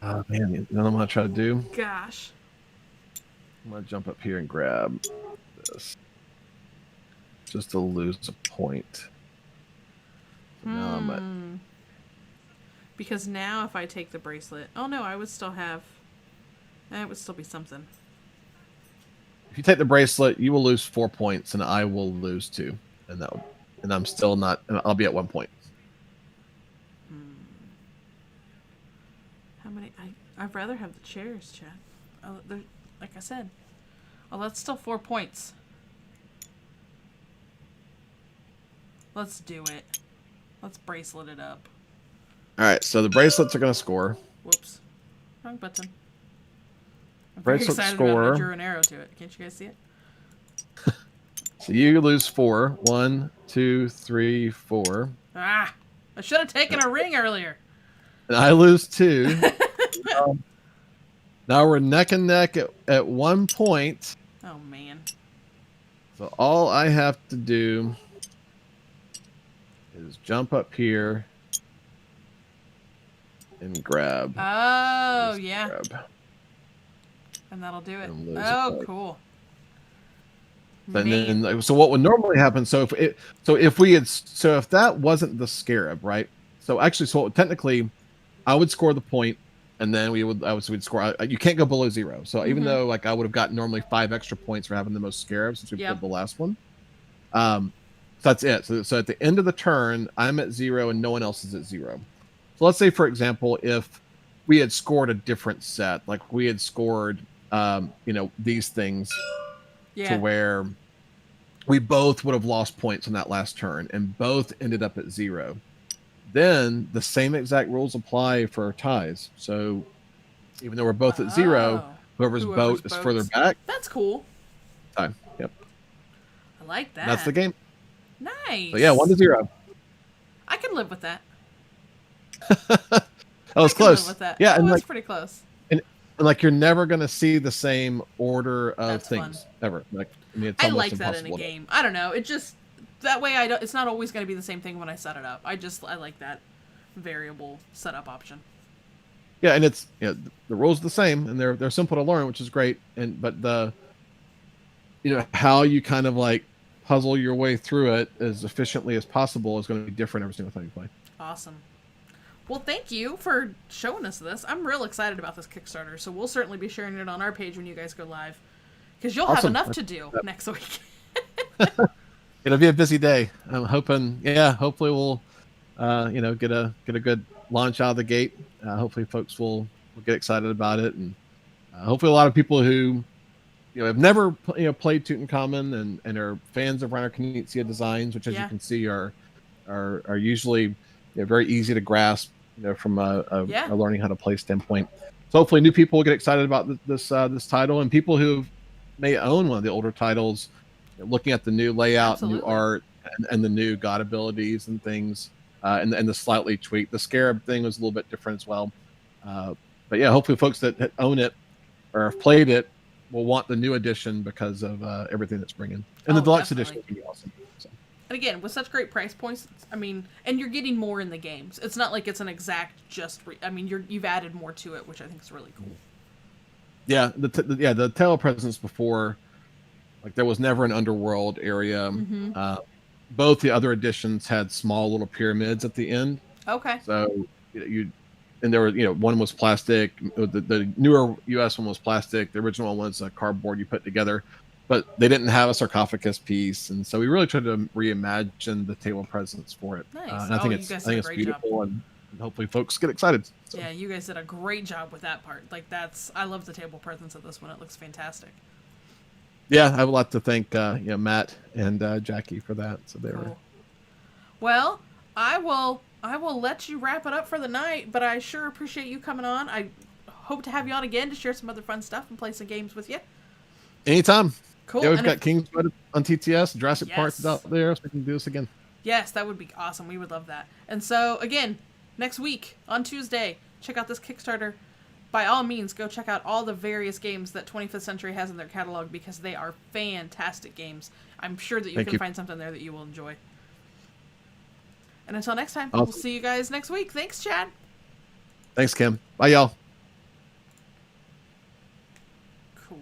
Oh man, you know what I'm gonna try to do? Gosh. I'm gonna jump up here and grab this. just to lose a point. Now I'm at, because now if I take the bracelet, oh no, I would still have. It would still be something. if you take the bracelet, you will lose 4 points, and I will lose 2, and I'm still not. And I'll be at 1 point. How many? I'd rather have the chairs, Chad. Like I said. Oh, that's still 4 points. Let's do it. Let's bracelet it up. All right, so the bracelets are going to score. Whoops. Wrong button. I'm very Bracelet excited score. about it. I drew an arrow to it. Can't you guys see it? So you lose 4. 1, 2, 3, 4. Ah! I should have taken a ring earlier. And I lose 2. Now we're neck and neck at 1 point. Oh, man. So all I have to do is jump up here and grab. Oh, yeah. Grab. And that'll do it. And Oh, lose it. cool. And then, so what would normally happen? So if that wasn't the scarab, right? So technically, I would score the point, and then we'd score. You can't go below 0. So even though like I would have gotten normally 5 extra points for having the most scarabs since we played the last one, so that's it. So at the end of the turn, I'm at 0 and no one else is at 0. So let's say, for example, if we had scored a different set, like we had scored, these things. To where we both would have lost points on that last turn and both ended up at 0. Then the same exact rules apply for ties. So even though we're both at 0, whoever's boat is further back. That's cool. Time. Yep. I like that. That's the game. Nice. So yeah, 1-0. I can live with that. That was close. Live with that. Yeah, and that's pretty close. And like you're never gonna see the same order of That's things fun. ever. Like it's I almost like that in a impossible. game. I don't know. It just that way it's not always going to be the same thing when I set it up. I like that variable setup option. Yeah, and it's the rules are the same and they're simple to learn, which is great. But the how you kind of like puzzle your way through it as efficiently as possible is going to be different every single time you play. Awesome. Well, thank you for showing us this. I'm real excited about this Kickstarter, so we'll certainly be sharing it on our page when you guys go live, because you'll have enough to do next week. It'll be a busy day. I'm hoping, hopefully we'll, get a good launch out of the gate. Hopefully folks will get excited about it, and hopefully a lot of people who, have never played Tutankhamun and are fans of Reiner Knizia designs, which as you can see are usually very easy to grasp, from a learning how to play standpoint. So hopefully new people will get excited about this title, and people who may own one of the older titles, looking at the new layout, new art, and the new god abilities and things, and the slightly tweaked. The scarab thing was a little bit different as well. But yeah, hopefully folks that own it or have played it will want the new edition because of everything that's bringing. And the deluxe edition would be awesome. So. And again, with such great price points, and you're getting more in the games. It's not like it's an exact you've added more to it, which I think is really cool. Yeah, the Tale of Presence before, like there was never an underworld area. Both the other editions had small little pyramids at the end. Okay. So and there were one was plastic. The newer US one was plastic. The original one was a cardboard you put together. But they didn't have a sarcophagus piece, and so we really tried to reimagine the table presence for it. Nice. And I think it's beautiful, and hopefully folks get excited. So. Yeah, you guys did a great job with that part. Like I love the table presence of this one. It looks fantastic. Yeah, I have a lot to thank Matt and Jackie for that. So they were. Well, I will let you wrap it up for the night, but I sure appreciate you coming on. I hope to have you on again to share some other fun stuff and play some games with you. Anytime. Cool. Yeah, we've got Kingswood on TTS, Jurassic Park's out there, so we can do this again. Yes, that would be awesome. We would love that. And so, again, next week, on Tuesday, check out this Kickstarter. By all means, go check out all the various games that 25th Century has in their catalog, because they are fantastic games. I'm sure that you can find something there that you will enjoy. And until next time, we'll see you guys next week. Thanks, Chad. Thanks, Kim. Bye, y'all. Cool.